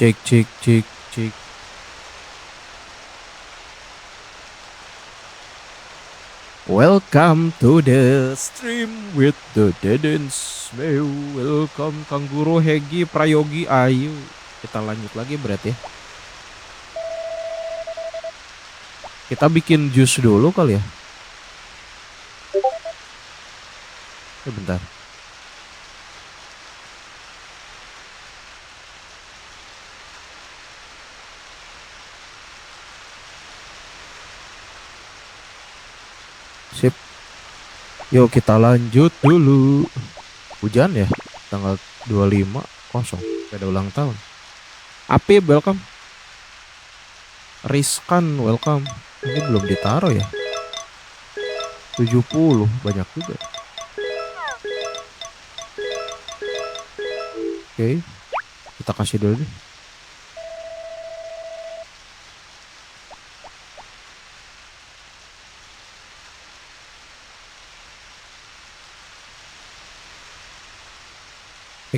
Cek cek cek cek. Welcome to the stream with the Dedens. Welcome Kangguru Hegi Prayogi Ayu. Kita lanjut lagi berarti ya. Kita bikin jus dulu kali ya. Bentar. Sip. Yuk kita lanjut dulu. Hujan ya? Tanggal 25 kosong. Gak ada ulang tahun. Apip welcome. Riskan welcome. Ini belum ditaruh ya. 70 banyak juga. Oke. Kita kasih dulu deh.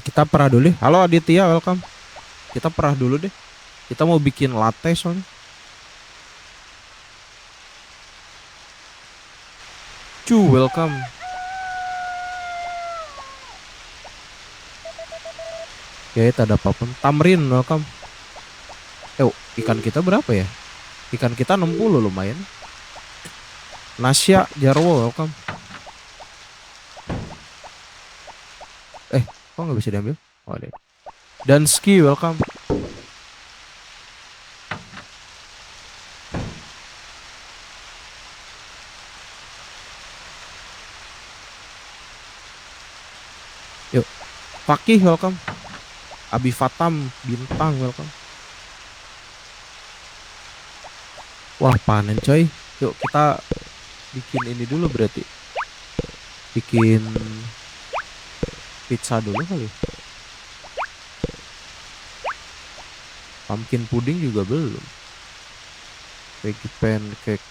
Kita perah dulu deh. Halo Aditya, welcome. Kita perah dulu deh. Kita mau bikin latte soalnya. Welcome. Oke, tak ada apa-apa. Tamrin, welcome. Ikan kita berapa ya? Ikan kita 60 lumayan. Nasya Jarwo, welcome. Kok nggak bisa diambil? Oh, deh. Danski, welcome. Yuk. Fakih, welcome. Abi Fatam, Bintang, welcome. Wah, panen coy. Yuk kita bikin ini dulu berarti. Bikin pizza dulu kali. Pumpkin pudding juga belum. Veggie pancake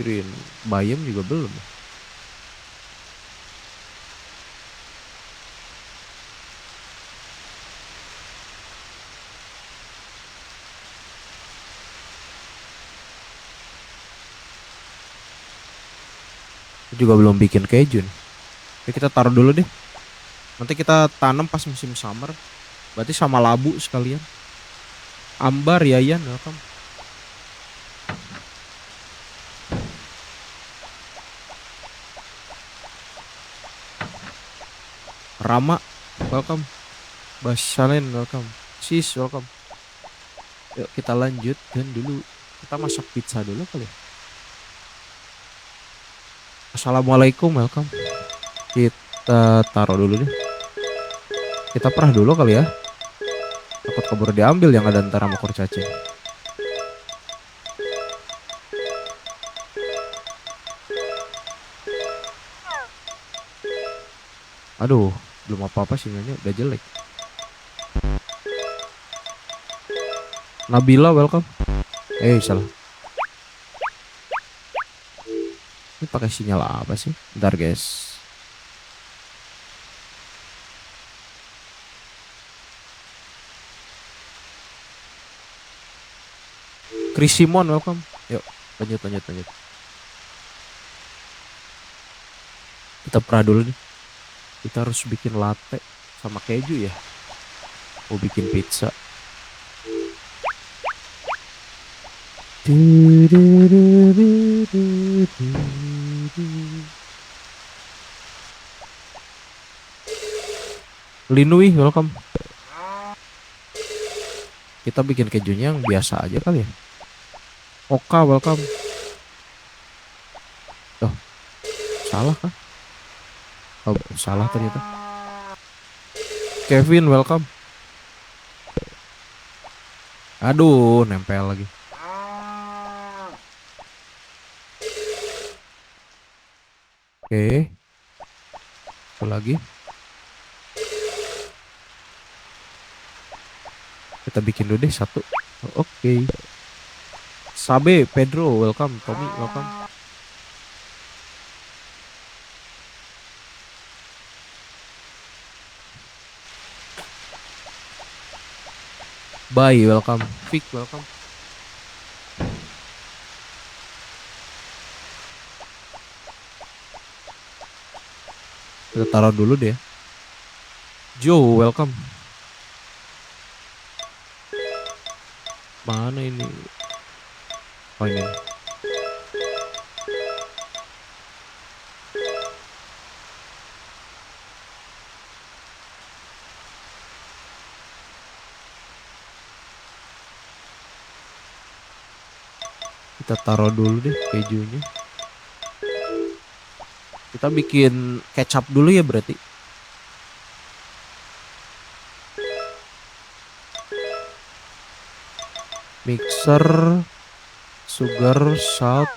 green bayam juga belum. Juga belum bikin keju nih. Oke, kita taruh dulu deh. Nanti kita tanam pas musim summer. Berarti sama labu sekalian. Ambar Yayan, welcome. Rama, welcome. Basalen, welcome. Sis, welcome. Yuk kita lanjutkan dulu. Kita masak pizza dulu kali ya. Assalamualaikum, welcome. Kita taruh dulu deh. Kita perah dulu kali ya. Takut keburu diambil yang ada antara sama kurcaci. Aduh, belum apa-apa sinyalnya udah jelek. Nabila, welcome. Salah. Ini pakai sinyal apa sih? Bentar guys. Chris Simon, welcome. Yuk, lanjut. Kita perah dulu nih. Kita harus bikin latte sama keju ya. Mau bikin pizza. Linui, welcome. Kita bikin kejunya yang biasa aja kali ya. Oka, welcome. Oh, salah kah? Oh, salah ternyata. Kevin, welcome. Aduh, nempel lagi. Oke. Satu lagi. Kita bikin dulu deh satu. Oke. Sabe, Pedro, welcome. Tommy, welcome. Bye, welcome. Vic, welcome. Kita taruh dulu deh. Joe, welcome. Mana ini? Oh ini. Kita taruh dulu deh kejunya. Kita bikin kecap dulu ya berarti. Mixer, sugar, salt.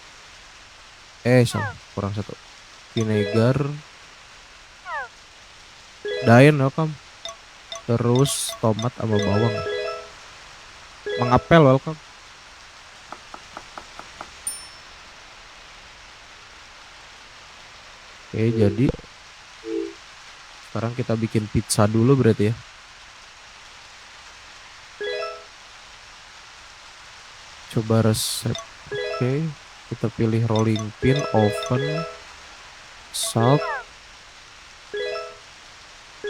Salah, kurang satu. Vinegar, Daen, welcome. Terus tomat sama bawang. Mengapel, welcome. Oke, jadi sekarang kita bikin pizza dulu berarti ya. Coba resep. Oke, kita pilih rolling pin, oven, salt,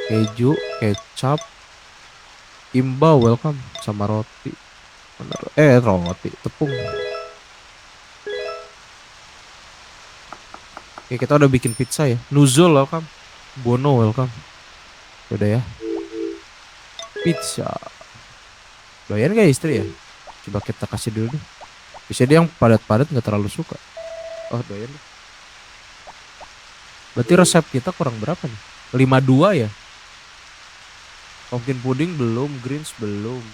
keju, kecap, imbau, welcome, sama roti. Roti, tepung. Oke, kita udah bikin pizza ya. Nuzul, welcome. Bono, welcome. Udah ya. Pizza. Doyan gak istri ya? Coba kita kasih dulu deh. Bisa dia yang padat-padat nggak terlalu suka. Oh, doyan deh. Berarti resep kita kurang berapa nih? 52 ya? Pumpkin pudding belum, greens belum.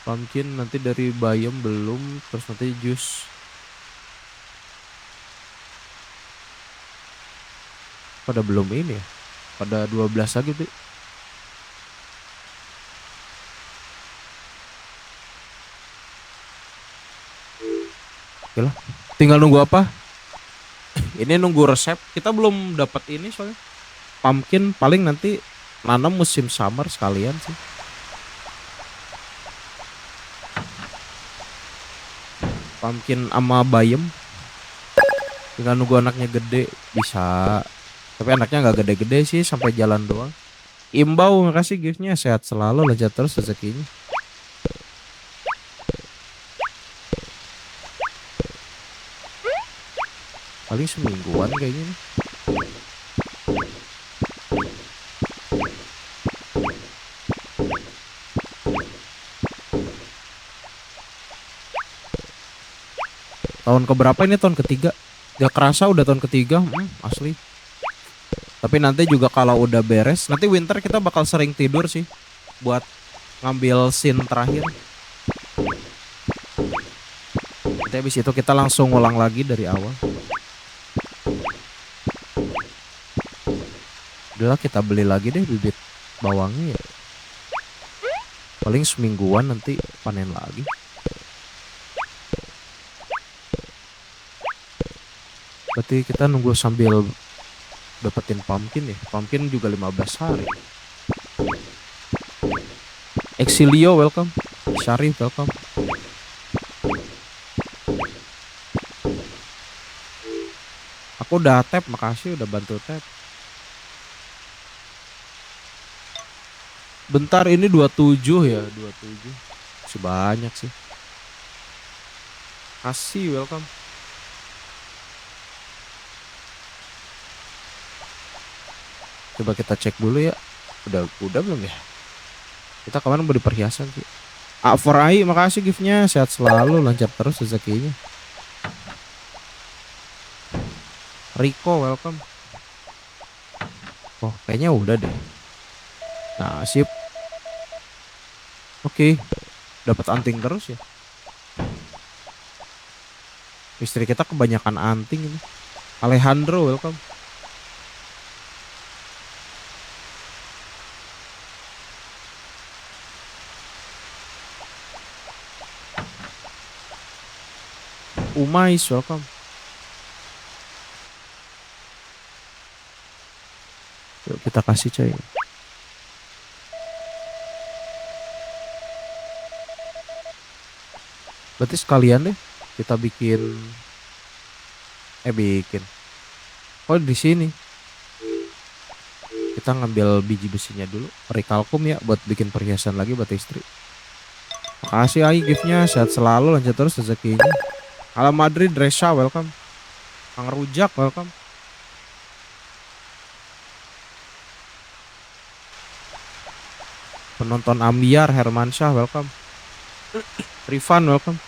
Pumpkin nanti dari bayam belum, terus nanti jus. Pada belum ini ya? Pada 12 lagi, Bi. Oke lah. Tinggal nunggu apa? Ini nunggu resep. Kita belum dapat ini soalnya. Pumpkin paling nanti nanam musim summer sekalian sih. Pumpkin sama bayam. Tinggal nunggu anaknya gede bisa. Tapi anaknya nggak gede-gede sih, sampai jalan doang. Imbau, makasih giftnya, sehat selalu, lancar terus rezekinya. Paling semingguan kayaknya nih. Tahun keberapa ini, tahun ketiga? Gak kerasa udah tahun ketiga, asli. Tapi nanti juga kalau udah beres, nanti winter kita bakal sering tidur sih, buat ngambil scene terakhir. Nanti habis itu kita langsung ngulang lagi dari awal. Udahlah, kita beli lagi deh bibit bawangnya ya. Paling semingguan nanti panen lagi. Berarti kita nunggu sambil dapetin pumpkin ya. Pumpkin juga 15 hari. Exilio, welcome. Syarif, welcome. Aku udah tap, makasih udah bantu tap. Bentar, ini 27 ya, 27. Masih banyak sih. Kasih, welcome. Coba kita cek dulu ya. Udah belum ya? Kita kemarin beli perhiasan sih. Forai, makasih giftnya, sehat selalu, lancar terus rezekinya. Rico, welcome. Oh, kayaknya udah deh. Nah, sip. Oke, dapat anting terus ya. Istri kita kebanyakan anting ini. Alejandro, welcome. Umais, welcome. Yuk kita kasih coy. Berarti sekalian deh kita bikin. Oh di sini kita ngambil biji besinya dulu. Recalcum ya buat bikin perhiasan lagi buat istri. Makasih Ai giftnya, sehat selalu, lanjut terus rezekinya. Alam Madrid, Dresha, welcome. Kang Rujak, welcome. Penonton Ambiar, Hermansyah, welcome. Rifan, welcome.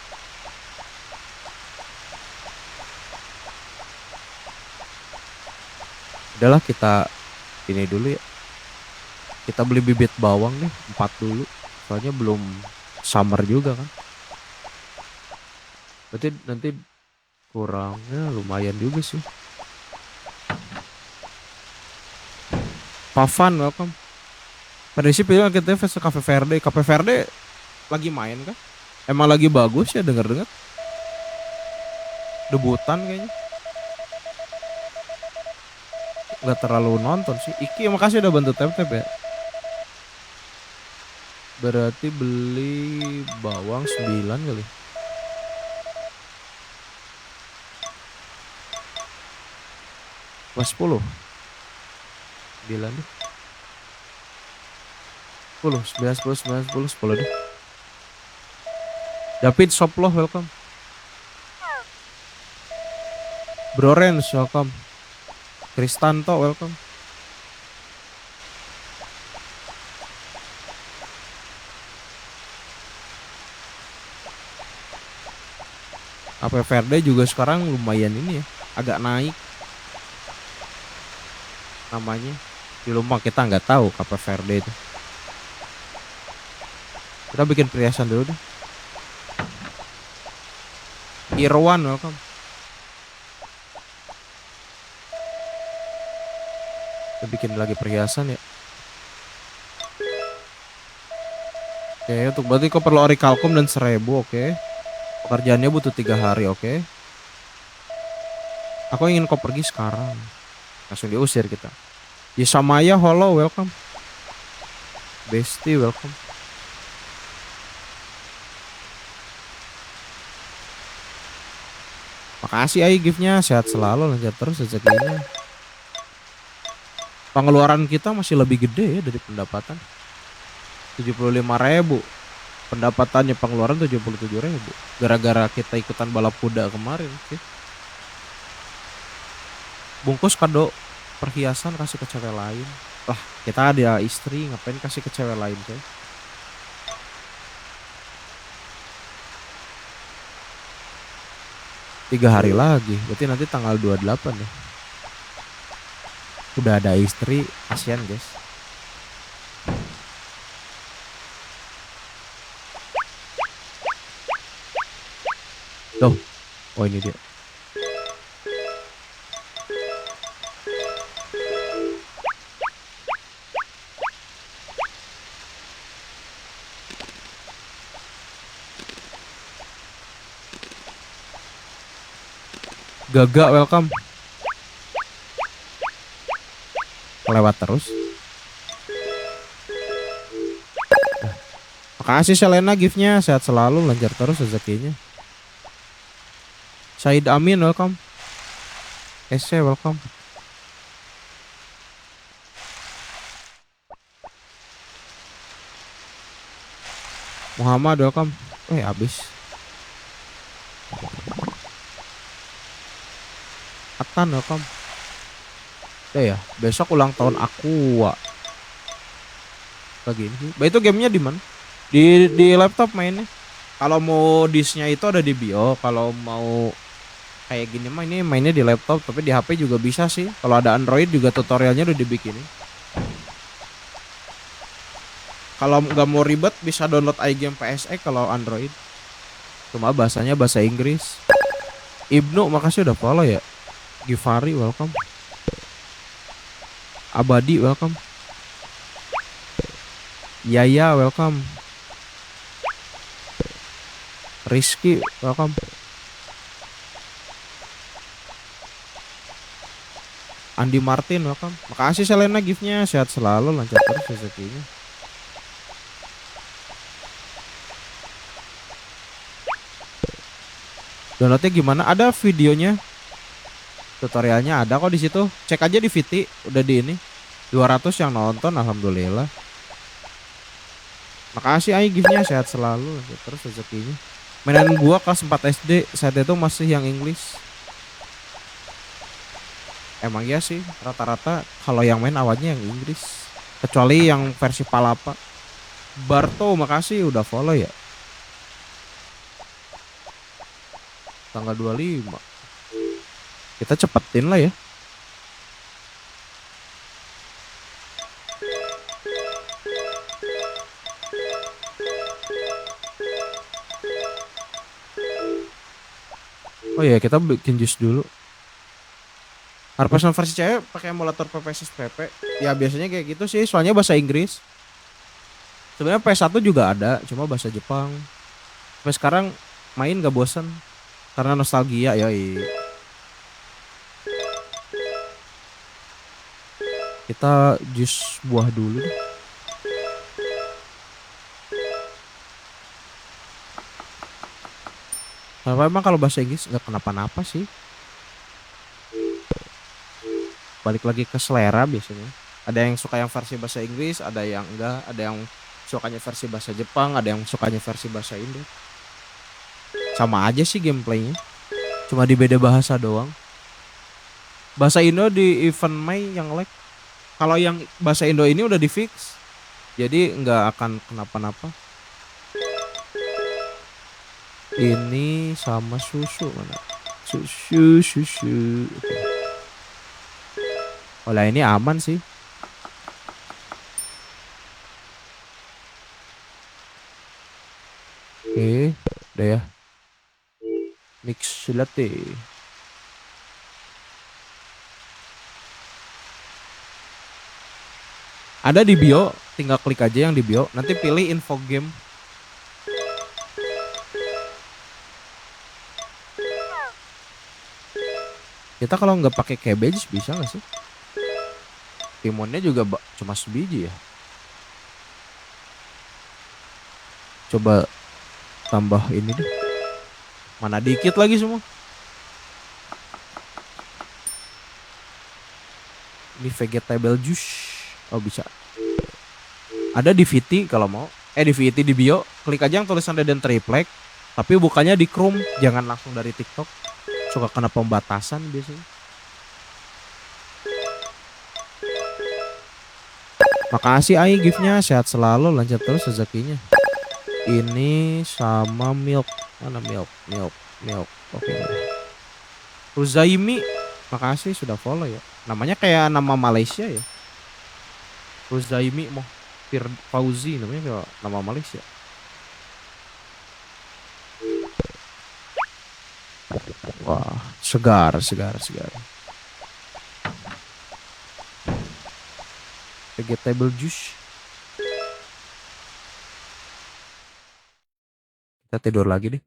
Udahlah kita ini dulu ya. Kita beli bibit bawang nih, 4 dulu. Soalnya belum summer juga kan. Berarti nanti kurangnya lumayan juga sih. Pavan, welcome. Pada sih pilih kita versi Cafe Verde. Cafe Verde lagi main kan? Emang lagi bagus ya denger-dengar. Debutan kayaknya. Gak terlalu nonton sih. Iki makasih udah bantu tap-tap ya. Berarti beli bawang 9 kali. Pas 10. 9 deh. 10, 9, 10, 9, 10, 10 deh. David Soploh, welcome. Bro Rens, welcome. Kristanto, welcome. AP Verde juga sekarang lumayan ini ya, agak naik namanya. Di rumah kita nggak tahu AP Verde itu. Kita bikin perhiasan dulu deh. Irwan, welcome. Kita bikin lagi perhiasan ya. Oke, untuk berarti kau perlu orichalcum dan 1000, oke. Pekerjaannya butuh 3 hari, oke. Aku ingin kau pergi sekarang. Langsung diusir kita. Yesamaya, holo, welcome. Besti, welcome. Makasih Ai giftnya, sehat selalu, lanjut terus rezekinya. Pengeluaran kita masih lebih gede ya dari pendapatan. 75.000. Pendapatannya pengeluaran 77.000. Gara-gara kita ikutan balap kuda kemarin. Oke. Bungkus kado perhiasan kasih ke cewek lain. Lah kita ada istri ngapain kasih ke cewek lain coy. Tiga hari lagi. Berarti nanti tanggal 28 ya. Udah ada istri. Kasian guys. Tuh. Oh ini dia. Gaga, welcome. Lewat terus. Makasih Selena giftnya, sehat selalu, lancar terus rezekinya. Said Amin, welcome. Ese, welcome. Muhammad, welcome. Habis. Atan, welcome. Ya, besok ulang tahun aku. Lagi ini. Itu gamenya di mana? Di laptop mainnya. Kalau mau disknya itu ada di bio. Kalau mau kayak gini mah ini mainnya di laptop, tapi di HP juga bisa sih. Kalau ada Android juga tutorialnya udah dibikinin. Kalau nggak mau ribet bisa download iGame PSE kalau Android. Cuma bahasanya bahasa Inggris. Ibnu makasih udah follow ya. Givari welcome. Abadi welcome. Yaya welcome. Rizky welcome. Andi Martin welcome. Makasih Selena giftnya, sehat selalu, lancar terus rezekinya. Downloadnya gimana? Ada videonya, tutorialnya ada kok di situ. Cek aja di Viti, udah di ini. 200 yang nonton, alhamdulillah. Makasih Ai giftnya, sehat selalu terus rezekinya. Mainan gua kelas 4 SD saat itu masih yang English. Emang iya sih, rata-rata kalau yang main awalnya yang Inggris. Kecuali yang versi Palapa. Barto, makasih udah follow ya. Tanggal 25. Kita cepetin lah ya. Oh iya, kita bikin jus dulu. Harvest versi cewek pakai emulator PPSS PP. Ya biasanya kayak gitu sih, soalnya bahasa Inggris. Sebenarnya PS1 juga ada, cuma bahasa Jepang. Sampai sekarang main gak bosan karena nostalgia ya. Kita jus buah dulu deh. Kenapa emang kalau bahasa Inggris nggak kenapa-napa sih? Balik lagi ke selera biasanya. Ada yang suka yang versi bahasa Inggris, ada yang enggak, ada yang sukanya versi bahasa Jepang, ada yang sukanya versi bahasa Indo. Sama aja sih gameplaynya, cuma di beda bahasa doang. Bahasa Indo di event Mei yang like. Kalau yang bahasa Indo ini udah di fix, jadi nggak akan kenapa-napa. Ini sama susu mana? Susu. Oh lah ini aman sih. Oke, udah ya. Mix latte. Ada di bio, tinggal klik aja yang di bio. Nanti pilih info game. Kita kalau nggak pakai cabbage bisa nggak sih? Timunnya juga cuma sebiji ya. Coba tambah ini deh. Mana dikit lagi semua. Ini vegetable juice. Oh bisa. Ada di VT kalau mau. Di VT di bio. Klik aja yang tulisan Deden Triplek. Tapi bukannya di Chrome. Jangan langsung dari TikTok. Suka kena pembatasan biasanya. Makasih Ai giftnya, sehat selalu, lanjut terus rezekinya. Ini sama milk. Mana milk. Oke. Ruzaimi, makasih sudah follow ya. Namanya kayak nama Malaysia ya. Ruzaimi Fauzi namanya kayak nama Malaysia. Wah, segar. Vegetable juice. Kita tidur lagi deh.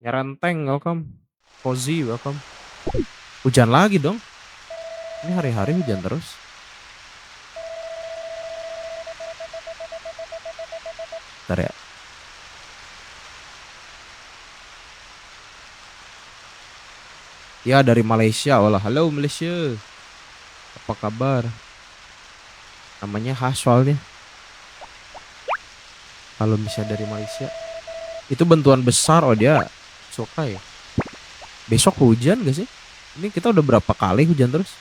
Nyerenteng, welcome. Cozy, welcome. Hujan lagi dong. Ini hari-hari hujan terus. Bentar ya. Ya dari Malaysia. Olah, halo Malaysia. Apa kabar? Namanya khas soalnya. Kalau bisa dari Malaysia. Itu bentuan besar, oh dia suka ya. Besok hujan gak sih? Ini kita udah berapa kali hujan terus?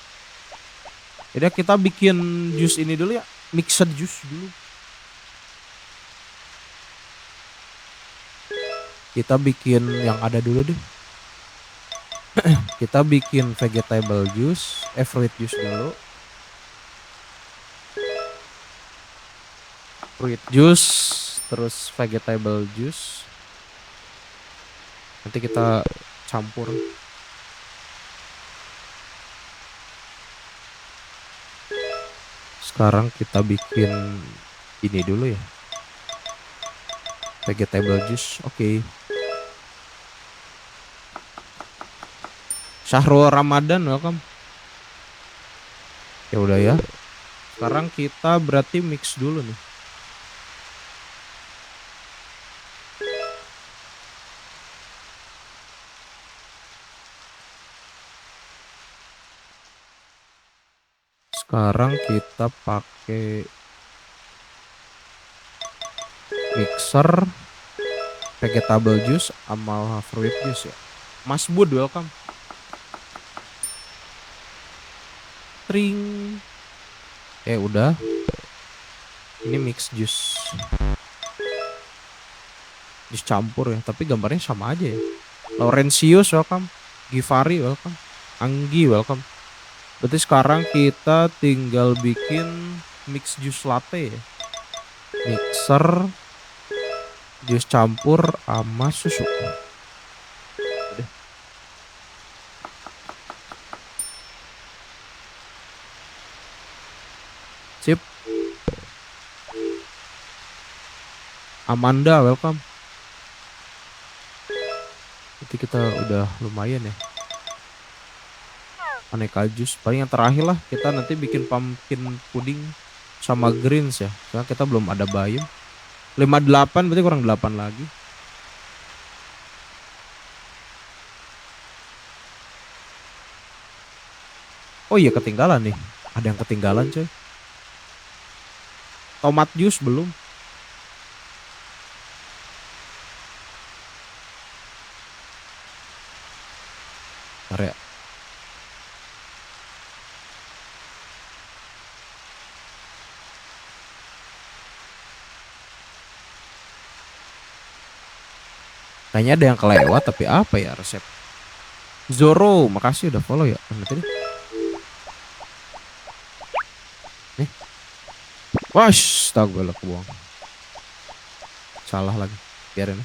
Jadi kita bikin jus ini dulu ya. Mixed jus dulu. Kita bikin yang ada dulu deh. Kita bikin vegetable juice, fruit juice dulu. Fruit juice, terus vegetable juice. Nanti kita campur. Sekarang kita bikin ini dulu ya. Vegetable juice, oke. Syahrul Ramadan, welcome. Ya udah ya. Sekarang kita berarti mix dulu nih. Sekarang kita pakai mixer, vegetable juice sama fruit juice ya. Mas Bud welcome. Tring. Udah. Ini mix juice. Jus campur ya, tapi gambarnya sama aja ya. Laurentius welcome. Givari welcome. Anggi welcome. Berarti sekarang kita tinggal bikin mix jus latte ya. Mixer, jus campur sama susu. Udah. Sip. Amanda welcome. Berarti kita udah lumayan ya. Aneka jus. Paling yang terakhir lah kita nanti bikin pumpkin pudding sama greens ya. Karena kita belum ada bayam. 58 berarti kurang 8 lagi. Oh iya ketinggalan nih. Ada yang ketinggalan coy. Tomat jus belum. Bentar ya. Kayaknya ada yang kelewat tapi apa ya resep. Zoro, makasih udah follow ya. Nanti deh. Nih. Wah, astagfirullah kebuang. Salah lagi. Biarin.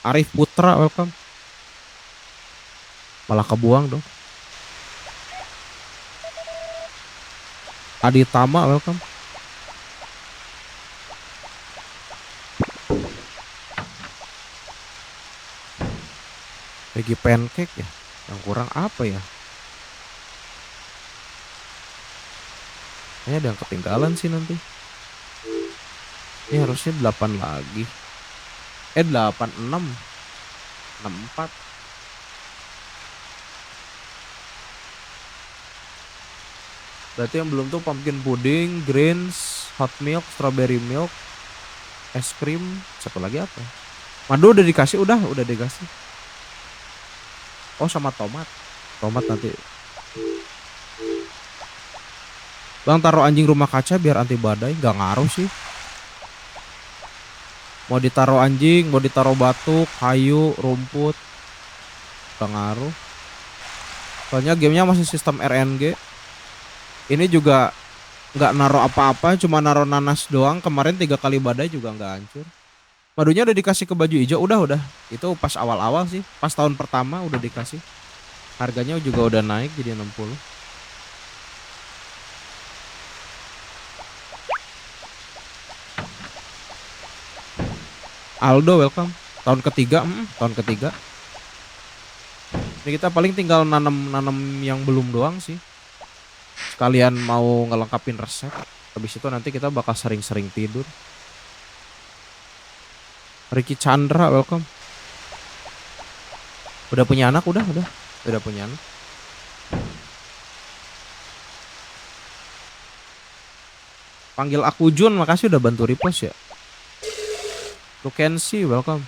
Arif Putra welcome. Malah kebuang dong. Adi Tama welcome. Lagi pancake ya. Yang kurang apa ya? Kayaknya ada yang ketinggalan sih nanti. Ini harusnya 8 lagi. 86. 64. Berarti yang belum tuh pumpkin pudding, greens, hot milk, strawberry milk, es krim, satu lagi apa? Madu udah dikasih, udah dikasih. Oh sama tomat. Tomat nanti. Bang taruh anjing rumah kaca biar anti badai, nggak ngaruh sih. Mau ditaruh anjing, mau ditaruh batu, kayu, rumput, nggak ngaruh. Soalnya gamenya masih sistem RNG. Ini juga nggak naruh apa-apa, cuma naruh nanas doang. Kemarin 3 kali badai juga nggak hancur. Madunya udah dikasih ke baju hijau, udah. Itu pas awal-awal sih, pas tahun pertama udah dikasih. Harganya juga udah naik jadi 60. Aldo welcome. Tahun ketiga. Ini kita paling tinggal nanam yang belum doang sih. Sekalian mau ngelengkapin resep. Habis itu nanti kita bakal sering-sering tidur. Ricky Chandra welcome. Udah punya anak? Udah punya anak. Panggil aku Jun, makasih udah bantu repost ya. Lu can see welcome.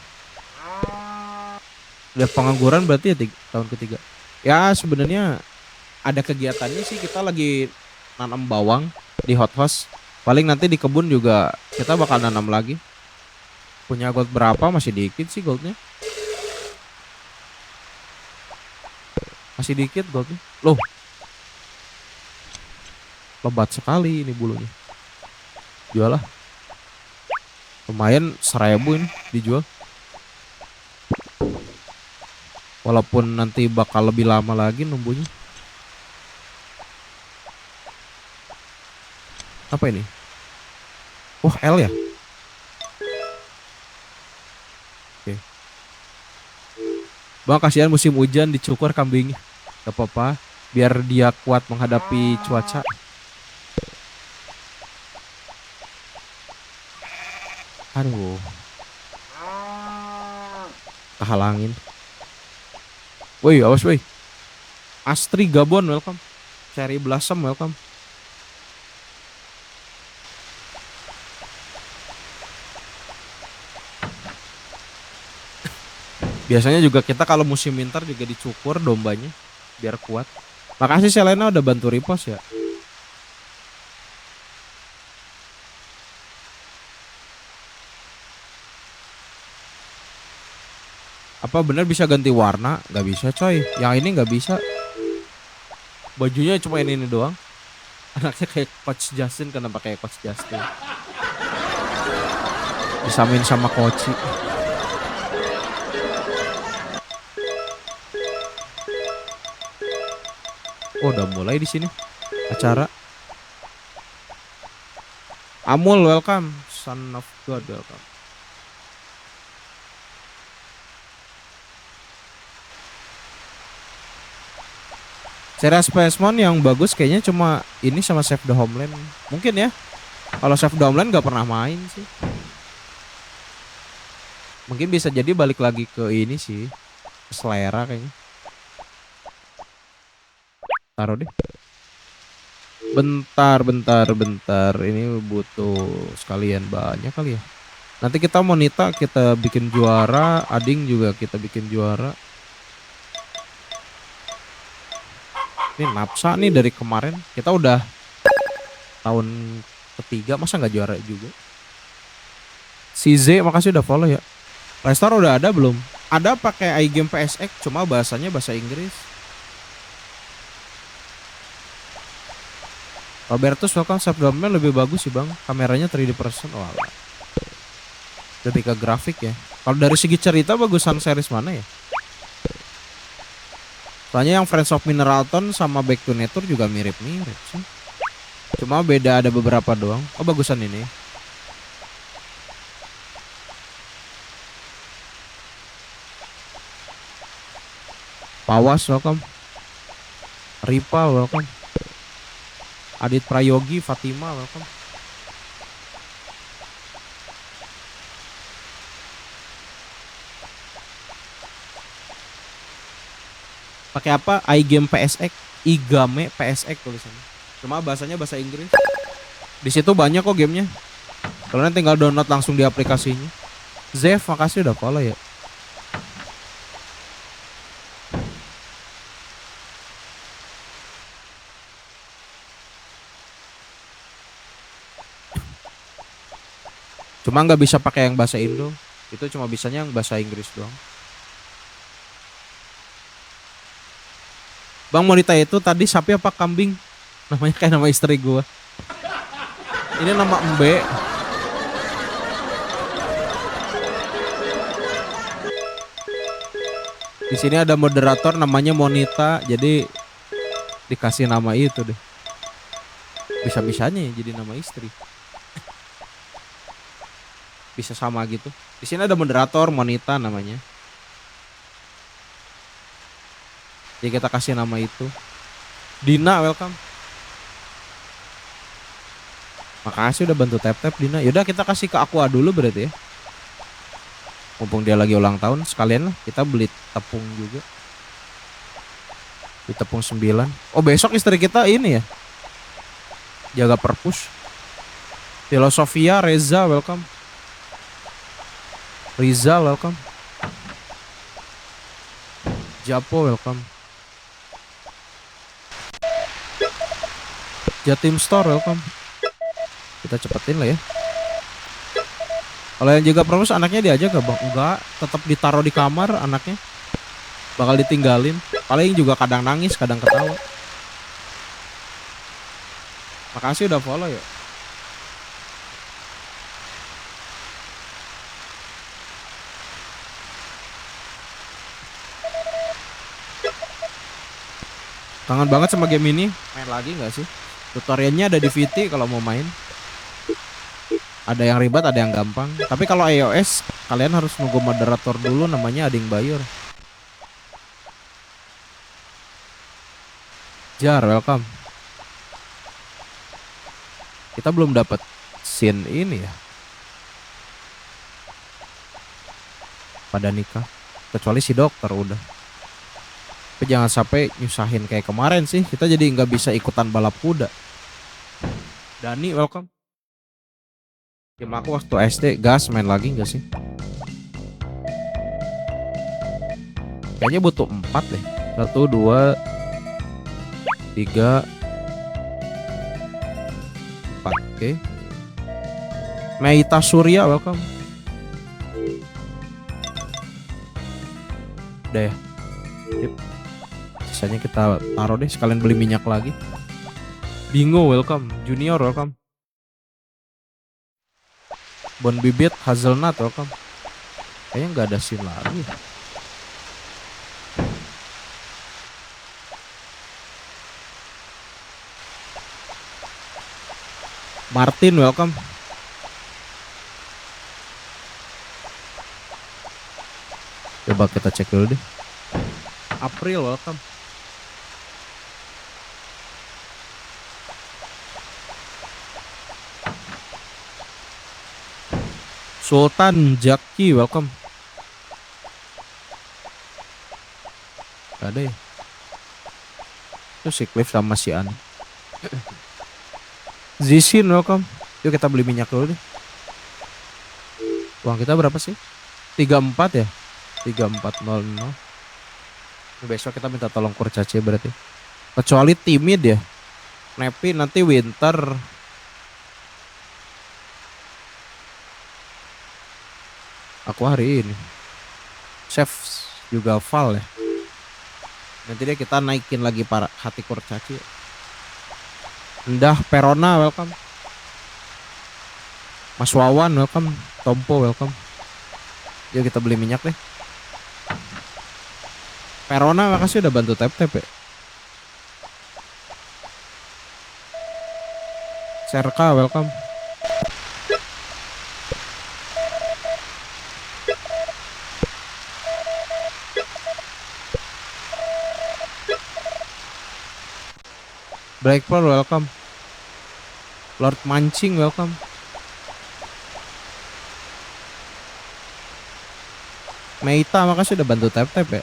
Udah pengangguran berarti ya tahun ketiga. Ya sebenarnya ada kegiatannya sih, kita lagi nanam bawang di hothouse. Paling nanti di kebun juga kita bakal nanam lagi. Punya gold berapa? Masih dikit sih goldnya. Masih dikit goldnya. Loh. Lebat sekali ini bulunya. Jual lah. Lumayan 1000 ini dijual. Walaupun nanti bakal lebih lama lagi numbuhnya. Apa ini? Wah, L ya? Oke. Bang, kasihan musim hujan dicukur kambingnya. Gak apa-apa, biar dia kuat menghadapi cuaca. Aduh. Kehalangin. Woi, awas woi. Astri Gabon welcome. Cherry Blossom welcome. Biasanya juga kita kalau musim winter juga dicukur dombanya biar kuat. Makasih Selena udah bantu repost ya. Apa bener bisa ganti warna? Gak bisa coy. Yang ini gak bisa. Bajunya cuma ini doang. Anaknya kayak Coach Justin, kenapa kayak Coach Justin? Disamain sama Koci. Oh, udah mulai di sini acara. Amul welcome. Son of God welcome. Series Spacemon yang bagus kayaknya cuma ini sama Save the Homeland. Mungkin ya. Kalau Save the Homeland gak pernah main sih. Mungkin bisa jadi balik lagi ke ini sih. Ke selera kayaknya. Taruh deh. Bentar. Ini butuh sekalian banyak kali ya. Nanti kita Monita kita bikin juara. Ading juga kita bikin juara. Ini Napsa nih dari kemarin. Kita udah tahun ketiga masa nggak juara juga. Si Z makasih udah follow ya. Playstore udah ada belum? Ada pakai iGame PSX cuma bahasanya bahasa Inggris. Robertus welcome, subdomnya lebih bagus sih bang. Kameranya 3D person. Oh alah. Lebih ke grafik ya. Kalau dari segi cerita bagusan series mana ya? Soalnya yang Friends of Mineralton sama Back to Nature juga mirip-mirip sih. Cuma beda ada beberapa doang. Oh bagusan ini. Pawas welcome. Ripa welcome. Adit Prayogi, Fatima welcome. Pakai apa? iGame PSX, iGame PSX tulisannya. Cuma bahasanya bahasa Inggris. Di situ banyak kok gamenya. Kalian tinggal download langsung di aplikasinya. Zev, makasih udah follow ya. Cuma nggak bisa pakai yang bahasa Indo. Itu cuma bisanya yang bahasa Inggris doang. Bang Monita itu tadi sapi apa kambing? Namanya kayak nama istri gua. Ini nama Embe. Di sini ada moderator namanya Monita, jadi dikasih nama itu deh. Bisa-bisanya ya jadi nama istri. Bisa sama gitu. Di sini ada moderator Monita namanya. Jadi kita kasih nama itu. Dina welcome. Makasih udah bantu tap-tap Dina. Yaudah kita kasih ke Aqua dulu berarti ya. Mumpung dia lagi ulang tahun sekalian lah kita beli tepung juga. Di tepung 9. Oh besok istri kita ini ya. Jaga perpus. Filosofia Reza welcome. Riza welcome. Japo welcome. Jatim Store welcome. Kita cepetin lah ya. Kalau yang jaga perpus anaknya diajak gak bang? Enggak, tetap ditaruh di kamar anaknya. Bakal ditinggalin. Paling juga kadang nangis, kadang ketawa. Makasih udah follow ya. Kangen banget sama game ini. Main lagi gak sih? Tutorialnya ada di VT kalau mau main. Ada yang ribet, ada yang gampang. Tapi kalau iOS kalian harus nunggu moderator dulu namanya Ading Bayur. Jar welcome. Kita belum dapat scene ini ya. Pada nikah. Kecuali si dokter udah. Tapi jangan sampai nyusahin kayak kemarin sih. Kita jadi nggak bisa ikutan balap kuda. Dani welcome. Game aku waktu SD gas main lagi nggak sih? Kayaknya butuh 4 deh. 1, 2, 3, 4. Oke. Meita Surya, welcome. Udah ya. Sip. Sisanya kita taruh deh, sekalian beli minyak lagi. Bingo, welcome. Junior, welcome. Bon Bibit, Hazelnut, welcome. Kayaknya nggak ada scene lagi. Martin, welcome. Coba kita cek dulu deh. April, welcome. Sultan Jaki, welcome. Gak ada ya. Itu si Cliff sama si An. Zishin, welcome. Yuk kita beli minyak dulu deh. Uang kita berapa sih? 34 ya? 3400. Besok kita minta tolong kurcaci berarti. Kecuali timid ya. Nepi nanti winter. Aku hari ini. Chef juga Val ya. Nanti deh kita naikin lagi para hati kurcaci. Endah Perona, welcome. Mas Wawan, welcome. Tompo, welcome. Yuk kita beli minyak deh. Perona, makasih udah bantu tap-tap ya. Serka, welcome. Black Pearl, welcome. Lord Mancing, welcome. Meita, makasih udah bantu tap-tap ya.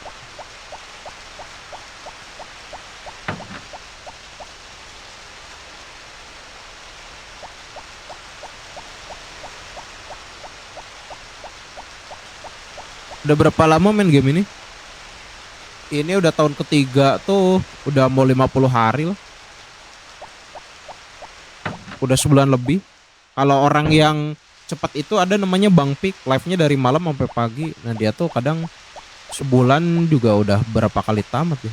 Udah berapa lama main game ini? Ini udah tahun ketiga tuh. Udah mau 50 hari loh. Udah sebulan lebih. Kalau orang yang cepat itu ada namanya Bang Pik. Live-nya dari malam sampai pagi. Nah dia tuh kadang sebulan juga udah berapa kali tamat ya.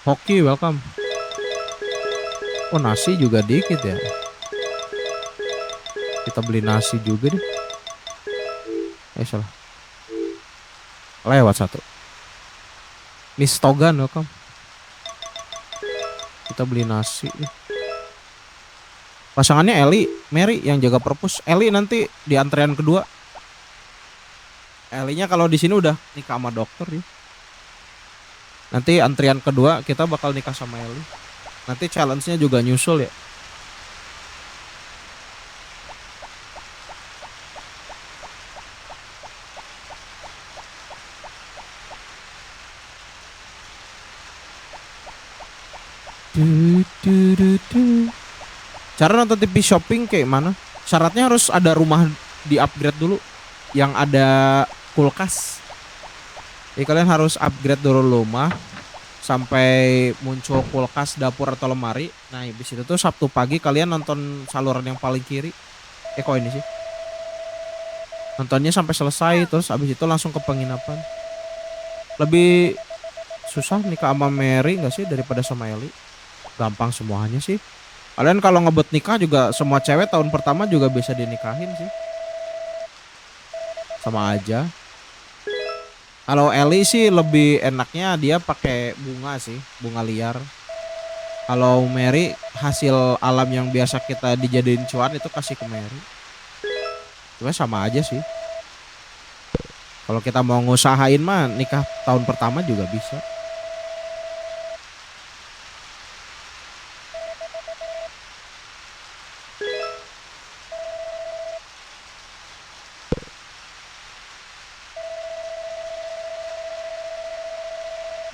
Hoki, welcome. Oh nasi juga dikit ya. Kita beli nasi juga deh. Salah. Lewat satu. Miss Togan, welcome. Kita beli nasi nih. Pasangannya Eli, Mary yang jaga perpus. Eli nanti di antrean kedua. Elinya kalau di sini udah nikah sama dokter ya. Nanti antrian kedua kita bakal nikah sama Eli. Nanti challenge-nya juga nyusul ya. Cara nonton TV shopping kayak mana? Syaratnya harus ada rumah di upgrade dulu yang ada kulkas. Jadi kalian harus upgrade dulu rumah sampai muncul kulkas, dapur atau lemari. Nah, habis itu tuh Sabtu pagi kalian nonton saluran yang paling kiri. Kok ini sih? Nontonnya sampai selesai terus habis itu langsung ke penginapan. Lebih susah nikah sama Mary nggak sih daripada sama Eli? Gampang semuanya sih. Kalian kalau ngebet nikah juga semua cewek tahun pertama juga bisa dinikahin sih. Sama aja. Kalau Eli sih lebih enaknya dia pakai bunga sih, bunga liar. Kalau Mary hasil alam yang biasa kita dijadiin cuan itu kasih ke Mary. Cuma sama aja sih. Kalau kita mau ngusahain mah nikah tahun pertama juga bisa.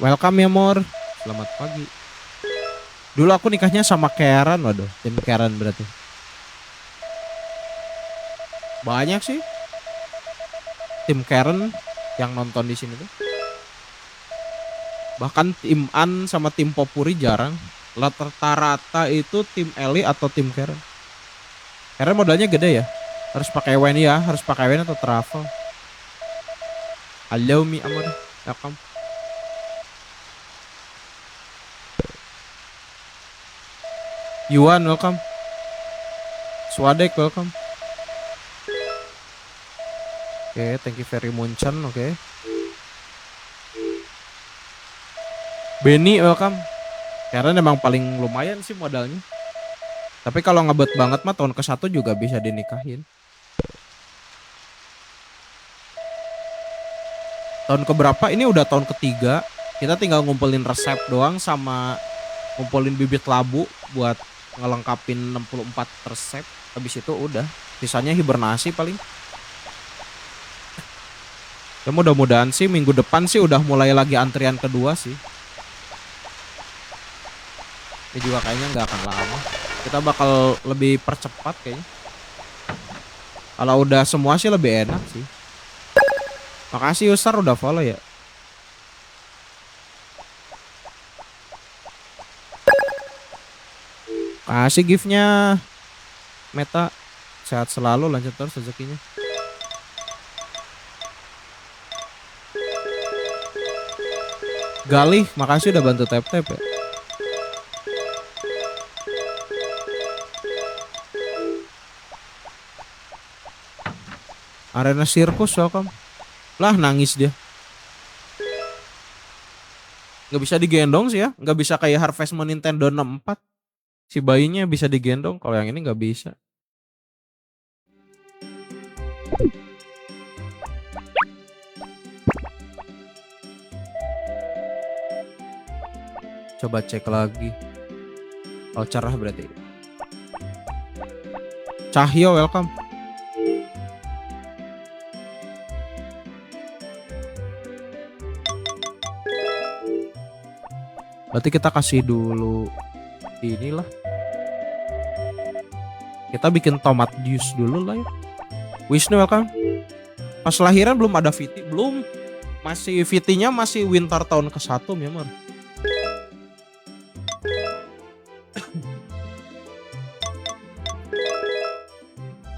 Welcome ya Mor. Selamat pagi. Dulu aku nikahnya sama Karen, waduh, tim Karen berarti. Banyak sih tim Karen yang nonton di sini tuh. Bahkan tim An sama tim Popuri jarang. Rata-rata itu tim Eli atau tim Karen. Karen modalnya gede ya. Harus pakai WN ya, harus pakai WN atau travel. Halo Mi Amor, welcome. Yuan welcome. Swadek welcome. Oke, thank you very much. Oke. Benny welcome. Karena memang paling lumayan sih modalnya. Tapi kalau ngebet banget mah tahun ke-1 juga bisa dinikahin. Tahun keberapa? Ini udah tahun ketiga. Kita tinggal ngumpulin resep doang sama ngumpulin bibit labu buat ngelengkapin 64 resep. Habis itu udah. Sisanya hibernasi paling. Ya mudah-mudahan sih minggu depan sih udah mulai lagi antrian kedua sih. Ini juga kayaknya nggak akan lama. Kita bakal lebih percepat kayaknya. Kalau udah semua sih lebih enak sih. Makasih Usar udah follow ya. Kasih giftnya Meta. Sehat selalu, lanjut terus rezekinya. Galih, makasih udah bantu tap-tap ya. Arena sirkus welcome. Lah nangis dia. Nggak bisa digendong sih ya. Nggak bisa kayak Harvest Moon Nintendo 64. Si bayinya bisa digendong. Kalau yang ini nggak bisa. Coba cek lagi. Oh cerah berarti. Cahyo welcome. Berarti kita kasih dulu inilah. Kita bikin tomat juice dulu lah ya. Wisnu welcome. Pas lahiran belum ada VT, belum. Masih VT-nya masih winter tahun ke-1 memang.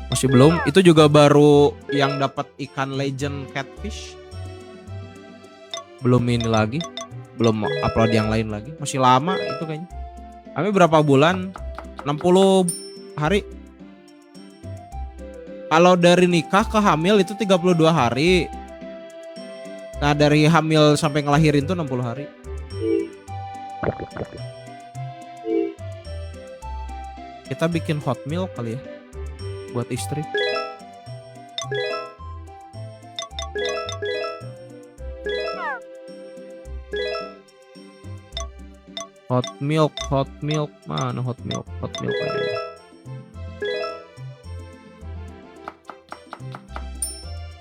Masih belum. Itu juga baru yang dapat ikan legend catfish. Belum ini lagi. Belum upload yang lain lagi. Masih lama itu kayaknya. Kami berapa bulan? 60 hari. Kalau dari nikah ke hamil itu 32 hari. Nah dari hamil sampai ngelahirin tuh 60 hari. Kita bikin hot milk kali ya. Buat istri. Hot milk, mana hot milk aja.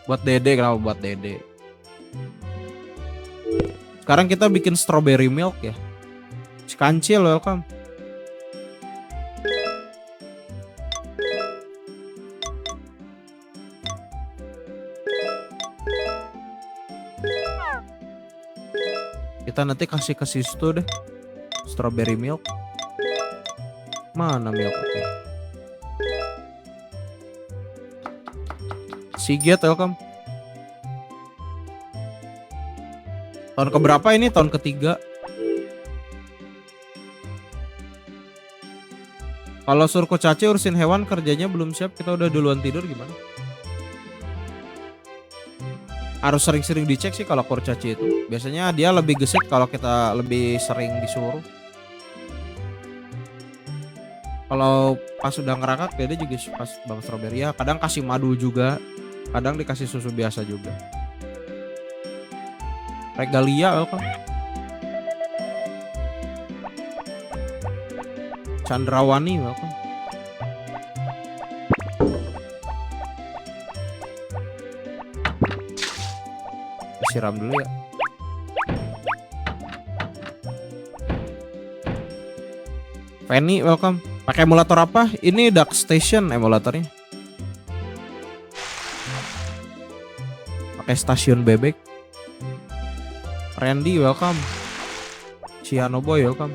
Buat dede, kenapa buat dede? Sekarang kita bikin strawberry milk ya. Si Kancil welcome. Kita nanti kasih ke situ deh. Strawberry milk. Mana milk? Okay. Sigit welcome. Tahun keberapa ini? Tahun ketiga. Kalau suruh Caci urusin hewan kerjanya belum siap, kita udah duluan tidur gimana? Harus sering-sering dicek sih kalau kurcaci itu. Biasanya dia lebih gesit kalau kita lebih sering disuruh. Kalau pas udah ngerangkak dia juga pas bang strawberry ya. Kadang kasih madu juga. Kadang dikasih susu biasa juga. Regalia welcome. Chandrawani welcome. Siram dulu ya. Fanny welcome. Pakai emulator apa? Ini Dark Station emulatornya. pakai stasiun bebek. Randy welcome. Ciano boy welcome.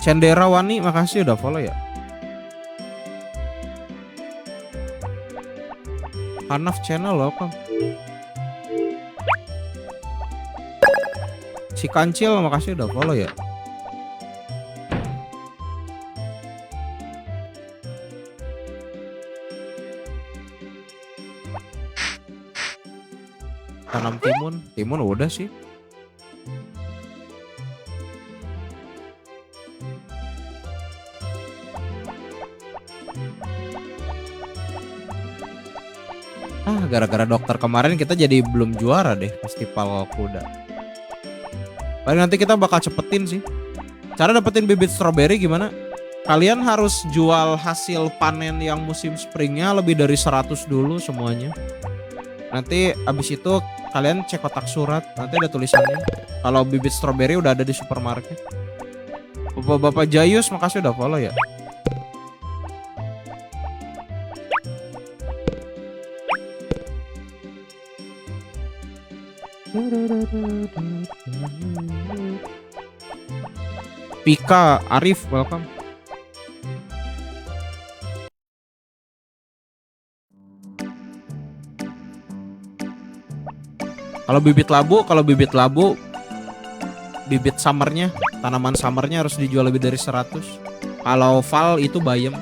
Cendera Wani makasih udah follow ya. Hanaf channel welcome. Si Kancil makasih udah follow ya. Tanam timun udah sih. Gara-gara dokter kemarin kita jadi belum juara deh festival kuda. Paling nanti kita bakal cepetin sih. Cara dapetin bibit strawberry gimana? Kalian harus jual hasil panen yang musim springnya lebih dari 100 dulu semuanya. Nanti abis itu kalian cek kotak surat, nanti ada tulisannya kalau bibit strawberry udah ada di supermarket. Bapak-bapak Jayus makasih udah follow ya. Pika Arif welcome. Kalau bibit labu bibit summernya, tanaman summernya harus dijual lebih dari 100. Kalau fall itu bayam.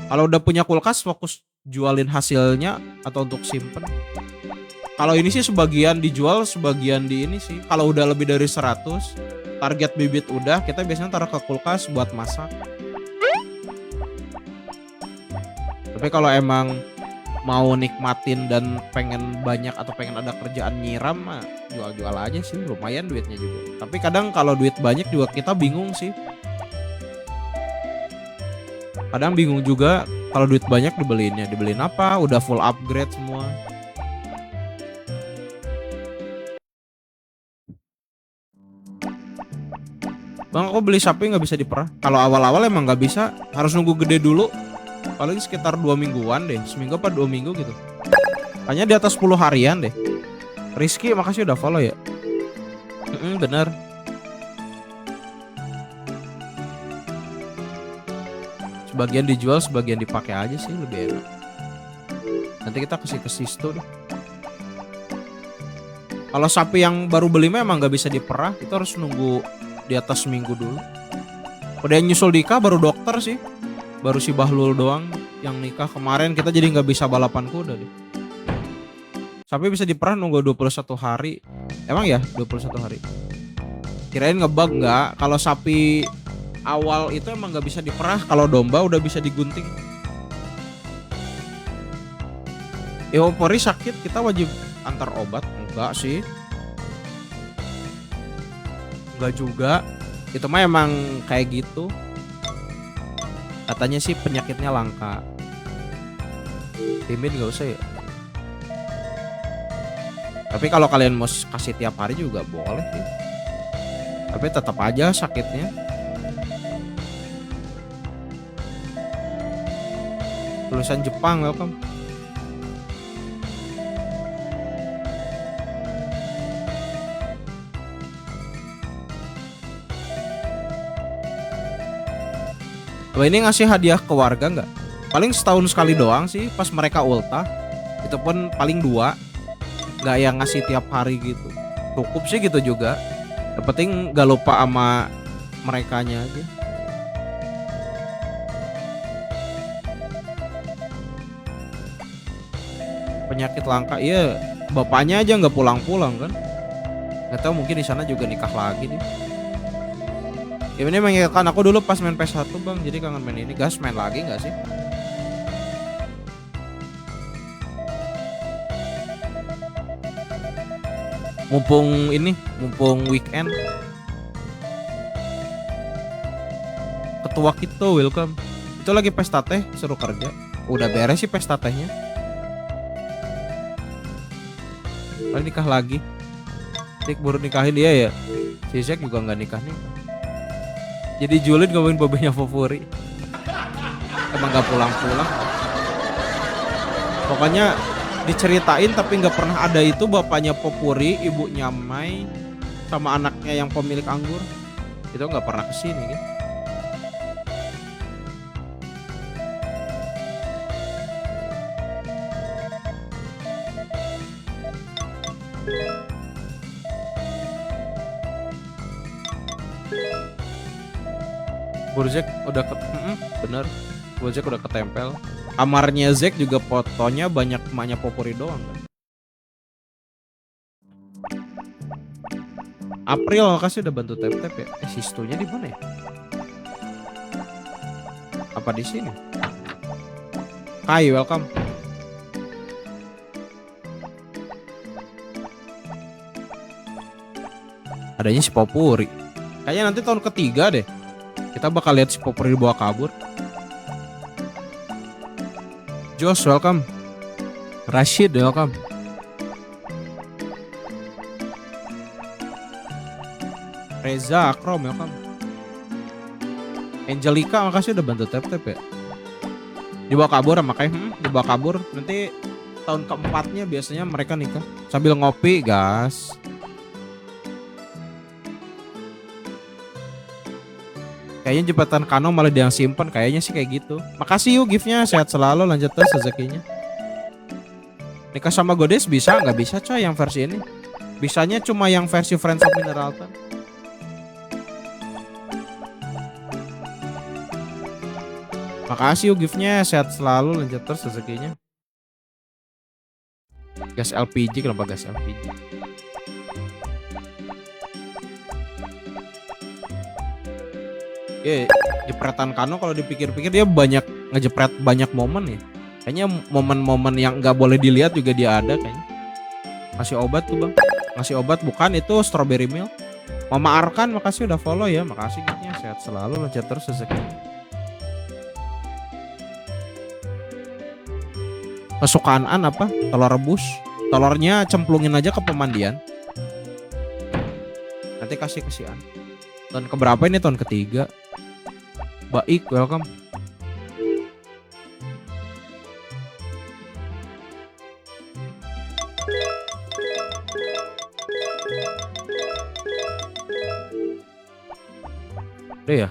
Kalau udah punya kulkas fokus jualin hasilnya atau untuk simpen. Kalau ini sih sebagian dijual, sebagian di ini sih. Kalau udah lebih dari 100, target bibit udah, kita biasanya taruh ke kulkas buat masak. Tapi kalau emang mau nikmatin dan pengen banyak atau pengen ada kerjaan nyiram mah jual-jual aja sih, lumayan duitnya juga. Tapi kadang kalau duit banyak juga kita bingung sih. Kadang bingung juga kalau duit banyak dibeliin apa? Udah full upgrade semua. Bang aku beli sapi nggak bisa diperah. Kalau awal-awal emang nggak bisa, harus nunggu gede dulu. Paling sekitar 2 mingguan deh, seminggu apa 2 minggu gitu. Hanya di atas 10 harian deh. Rizky makasih udah follow ya. Bener. Sebagian dijual, sebagian dipakai aja sih lebih enak. Nanti kita kasih ke situ deh. Kalau sapi yang baru beli memang nggak bisa diperah, itu harus nunggu di atas seminggu dulu. Udah yang nyusul nikah baru dokter sih. Baru si Bahlul doang yang nikah kemarin, kita jadi nggak bisa balapan kuda deh. Sapi bisa diperah nunggu 21 hari. Emang ya 21 hari. Kirain ngebug nggak? Kalau sapi awal itu emang nggak bisa diperah. Kalau domba udah bisa digunting. Eupori sakit kita wajib antar obat? Enggak sih. Enggak juga. Itu mah emang kayak gitu. Katanya sih penyakitnya langka. Timin gak usah ya. Tapi kalau kalian mau kasih tiap hari juga boleh sih. Tapi tetap aja sakitnya. Tulisan Jepang welcome. Ini ngasih hadiah ke warga nggak? Paling setahun sekali doang sih pas mereka ultah. Itu pun paling 2. Nggak yang ngasih tiap hari gitu. Cukup sih gitu juga. Yang penting nggak lupa sama merekanya aja. Penyakit langka, iya. Bapaknya aja nggak pulang-pulang kan? Nggak tahu mungkin di sana juga nikah lagi nih. Ya ini mengingatkan aku dulu pas main PS1 bang, jadi kangen main ini. Gas main lagi nggak sih? Mumpung weekend. Ketua kita welcome. Itu lagi pesta teh, seru kerja. Udah beres sih pesta tehnya. Paling nikah lagi. Tik baru nikahin dia ya. Si Zack juga nggak nikah nih. Jadi julid ngomongin babenya Fofuri. Emang nggak pulang-pulang. Pokoknya diceritain tapi nggak pernah ada itu bapaknya Popuri, ibunya Mai, sama anaknya yang pemilik anggur. Itu nggak pernah kesini kan. Borzek udah bener. Borzek udah ketempel. Kamarnya Zack juga fotonya banyak emaknya Popuri doang kan. April makasih udah bantu tap-tap ya. Sistunya di mana ya? Apa di sini? Kai, welcome. Adanya si Popuri. Kayaknya nanti tahun ketiga deh. Kita bakal lihat si Popuri dibawa kabur. Josh, welcome. Rashid, welcome. Reza, Akrom, welcome. Angelica, makasih udah bantu tap-tap ya. Dibawa kabur makanya, dibawa kabur. Nanti tahun keempatnya biasanya mereka nikah. Sambil ngopi, gas. Kayaknya jepretan Kano malah dia yang simpen. Kayaknya sih kayak gitu. Makasih yuk giftnya. Sehat selalu. Lanjut terus rezekinya. Nikah sama Goddess bisa? Nggak bisa coy yang versi ini. Bisanya cuma yang versi Friends of Mineralton. Makasih yuk giftnya. Sehat selalu. Lanjut terus rezekinya. Gas LPG. Kenapa gas LPG? Ya, jepretan Kano kalau dipikir-pikir dia banyak ngejepret banyak momen ya. Kayaknya momen-momen yang nggak boleh dilihat juga dia ada kayaknya. Ngasih obat tuh bang. Ngasih obat bukan itu strawberry milk. Mama Arkan makasih udah follow ya. Makasih gitnya. Sehat selalu. Lanjut terus rezeki. Kesukaan apa? Telur rebus. Telurnya cemplungin aja ke pemandian. Nanti kasih kesian. Tahun keberapa ini? Tahun ketiga. Baik, welcome. Udah ya?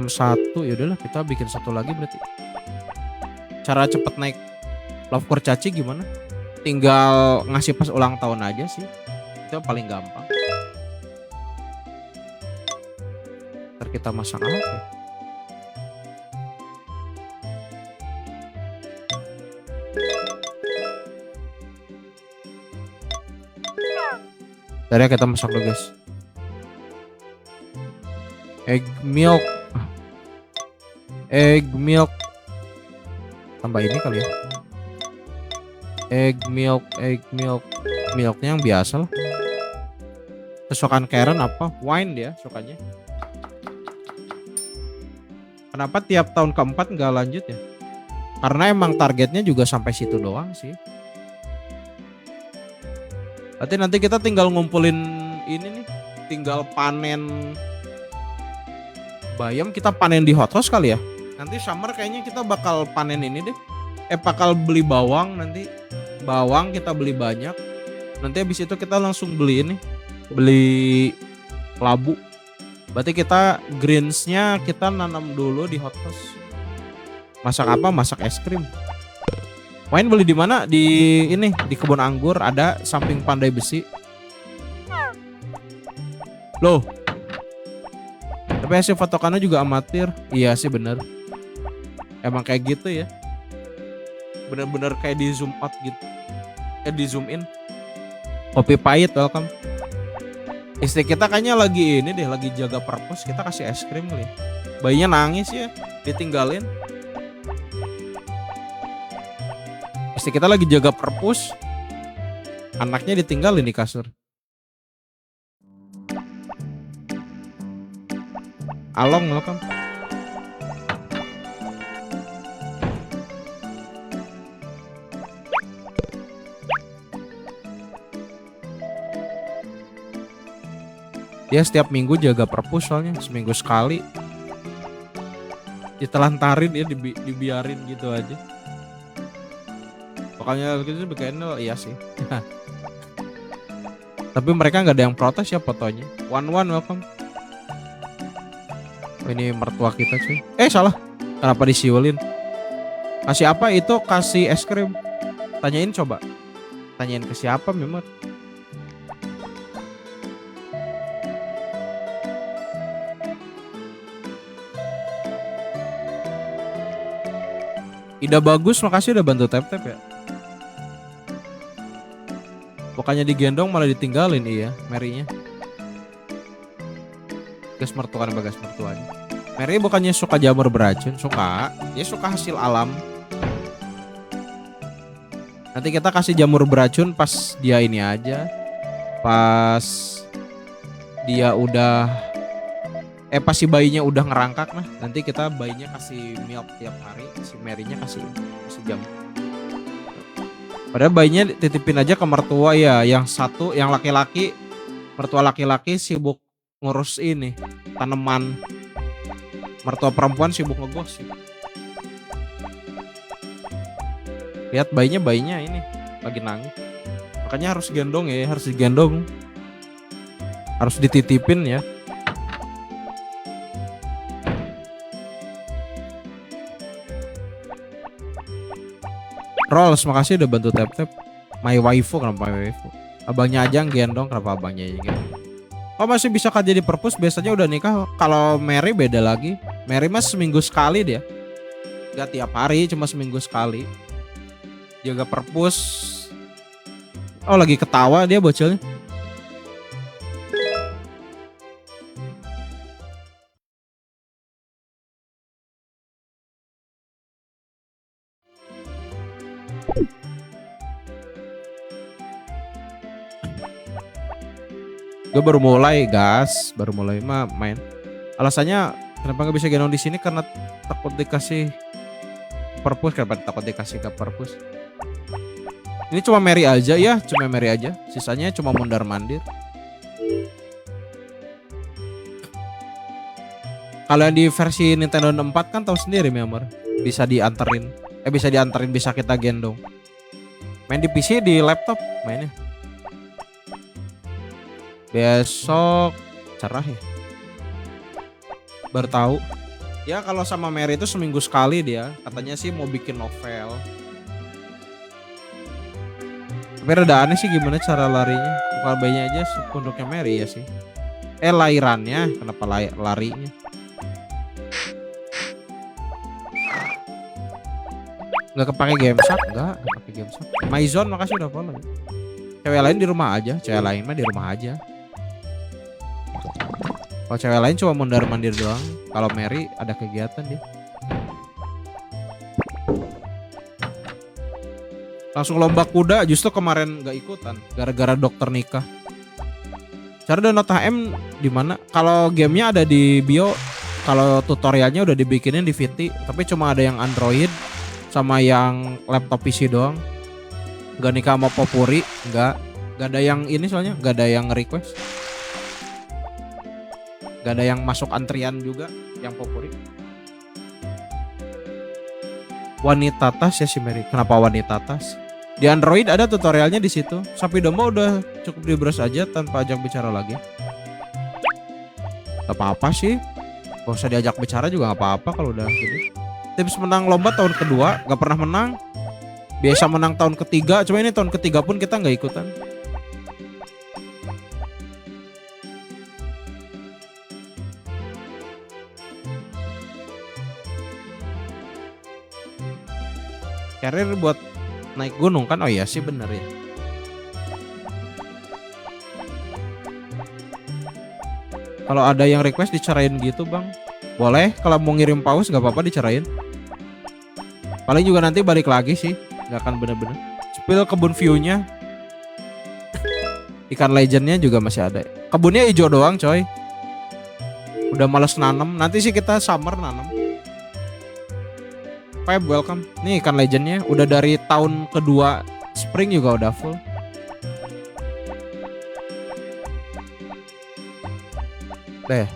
Satu ya udahlah kita bikin satu lagi berarti. Cara cepet naik love kurcaci gimana? Tinggal ngasih pas ulang tahun aja sih. Itu yang paling gampang. Ntar kita masang apa ya? Ntar ya kita masak dulu guys. Egg milk. Egg milk. Tambah ini kali ya. Egg milk. Milknya yang biasa lah. Kesukaan Karen apa? Wine dia sukanya. Kenapa tiap tahun keempat nggak lanjut ya? Karena emang targetnya juga sampai situ doang sih. Nanti kita tinggal ngumpulin ini nih. Tinggal panen bayam, kita panen di hothouse kali ya. Nanti summer kayaknya kita bakal panen ini deh. Bakal beli bawang nanti. Bawang kita beli banyak. Nanti habis itu kita langsung beli ini. Beli labu. Berarti kita greensnya kita nanam dulu di hothouse. Masak apa? Masak es krim. Wine beli di mana? Di ini, di kebun anggur ada samping Pandai Besi. Loh. Tapi hasil foto Kano juga amatir. Iya sih bener. Emang kayak gitu ya. Bener-bener kayak di zoom out gitu. Di zoom in. Kopi pahit welcome. Istri kita kayaknya lagi ini deh, lagi jaga purpose. Kita kasih es krim kali ya. Bayinya nangis ya, ditinggalin. Istri kita lagi jaga purpose. Anaknya ditinggalin di kasur. Along welcome. Dia setiap minggu jaga perpus soalnya seminggu sekali. Ditelantarin ya dibiarin gitu aja. Pokoknya gitu bikin iya sih. Tapi mereka nggak ada yang protes ya fotonya. One welcome. Oh, ini mertua kita cuy. Salah. Kenapa disiulin? Kasih apa itu? Kasih es krim. Tanyain coba. Tanyain ke siapa memang. Ida bagus, makasih udah bantu tap-tap ya. Bukannya digendong malah ditinggalin iya, Mary-nya. Gas mertuanya bagas mertuanya. Mary bukannya suka jamur beracun, suka. Dia suka hasil alam. Nanti kita kasih jamur beracun pas dia ini aja. Pas dia udah pas si bayinya udah ngerangkak nah. Nanti kita bayinya kasih milk tiap hari, si Mary-nya kasih jamur. Padahal bayinya titipin aja ke mertua ya, yang satu yang laki-laki, mertua laki-laki sibuk ngurus ini tanaman, mertua perempuan sibuk ngegosip. Lihat bayinya ini lagi nangis, makanya harus gendong ya, harus digendong, harus dititipin ya. Rolls, makasih udah bantu tap-tap. My waifu, kenapa my waifu? Abangnya aja yang gendong, kenapa abangnya aja gendong? Oh masih bisa kerja di perpus, biasanya udah nikah. Kalau Mary beda lagi. Mary mas seminggu sekali dia. Gak tiap hari, cuma seminggu sekali. Jaga perpus. Oh lagi ketawa dia bocilnya. Gue baru mulai gas, baru mulai main. Alasannya kenapa nggak bisa gendong di sini karena takut dikasih perpus, kenapa takut dikasih ke perpus. Ini cuma Mary aja ya, cuma Mary aja. Sisanya cuma mondar mandir. Kalau yang di versi Nintendo 4 kan tahu sendiri member, bisa dianterin, bisa kita gendong. Main di PC, di laptop mainnya. Besok cerah ya. Baru tahu. Ya kalau sama Mary itu seminggu sekali dia. Katanya sih mau bikin novel. Tapi rada aneh sih gimana cara larinya. Bukan bayinya aja punduknya Mary ya sih. Lahirannya kenapa larinya. Nggak kepake GameShark, nggak kepake GameShark. MyZone makasih udah follow. Cewek lain di rumah aja, cewek lain mah di rumah aja. Kalau cewek lain cuma mondar mandir doang. Kalau Mary ada kegiatan dia. Langsung lomba kuda, justru kemarin nggak ikutan gara-gara dokter nikah. Cara download HM di mana? Kalau gamenya ada di bio, kalau tutorialnya udah dibikinin di Viti, tapi cuma ada yang Android sama yang laptop PC doang. Gak nikah sama Popuri, gak ada yang ini soalnya, gak ada yang request. Gak ada yang masuk antrian juga yang Popuri. Wanita tas ya si Mary. Kenapa wanita tas? Di Android ada tutorialnya di situ. Sapi domba udah cukup di browse aja tanpa ajak bicara lagi. Gak apa-apa sih. Gak usah diajak bicara juga gak apa-apa kalau udah gitu. Tips menang lomba tahun kedua, gak pernah menang. Biasa menang tahun ketiga, cuma ini tahun ketiga pun kita gak ikutan. Karir buat naik gunung kan? Oh iya sih bener ya. Kalau ada yang request dicarain gitu bang, boleh. Kalau mau ngirim paus gak apa-apa dicarain. Paling juga nanti balik lagi sih, gak akan bener-bener. Spill kebun view-nya. Ikan legendnya juga masih ada. Kebunnya hijau doang coy. Udah males nanam. Nanti sih kita summer nanam. Fab welcome. Nih ikan legendnya udah dari tahun kedua spring juga udah full. Deh.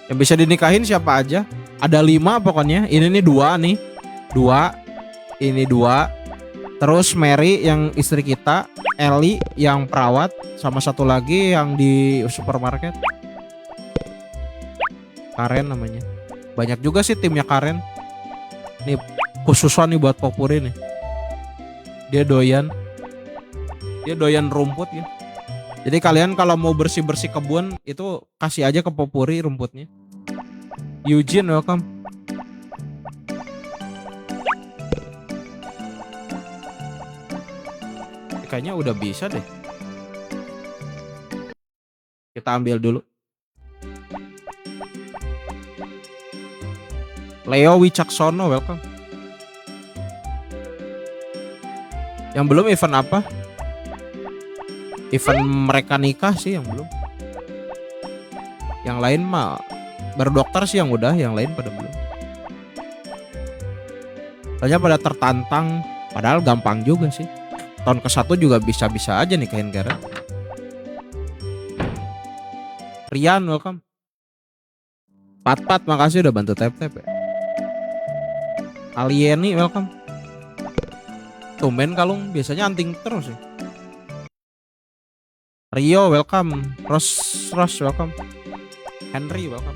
Yang bisa dinikahin siapa aja? Ada 5 pokoknya. Ini nih 2 nih. 2. Ini 2. Terus Mary yang istri kita, Ellie yang perawat, sama satu lagi yang di supermarket. Karen namanya. Banyak juga sih timnya Karen. Nih khususan nih buat Popuri nih. Dia doyan rumput ya. Jadi kalian kalau mau bersih-bersih kebun itu kasih aja ke Popuri rumputnya. Eugene welcome. Kayaknya udah bisa deh. Kita ambil dulu. Leo Wicaksono welcome. Yang belum event apa? Event mereka nikah sih yang belum. Yang lain mah baru dokter sih yang udah, yang lain pada belum. Soalnya pada tertantang, padahal gampang juga sih. Tahun ke-1 juga bisa-bisa aja nikahin Karen. Rian welcome. Pat makasih udah bantu tap-tap ya. Alieni welcome. Tumben kalung biasanya anting terus ya. Rio welcome. Ross welcome. Henry welcome.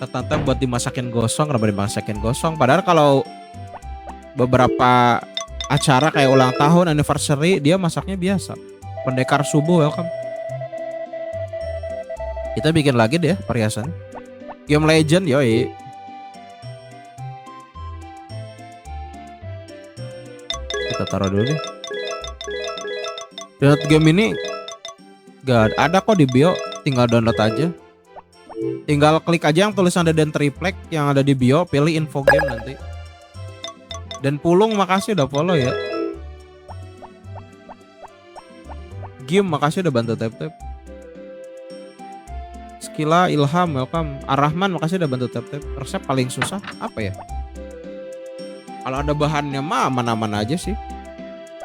Tante buat dimasakin gosong, kenapa dimasakin gosong? Padahal kalau beberapa acara kayak ulang tahun, anniversary, dia masaknya biasa. Pendekar subuh welcome. Kita bikin lagi deh perhiasan. Game Legend yoi. Kita taruh dulu deh. Download game ini gak ada kok di bio, tinggal download aja. Tinggal klik aja yang tulisan Den Triplek yang ada di bio, pilih info game nanti. Dan Pulung makasih udah follow ya. Game makasih udah bantu tap-tap. Skila Ilham welcome. Ar-Rahman makasih udah bantu tap-tap. Resep paling susah apa ya? Kalau ada bahannya mah aman-aman aja sih.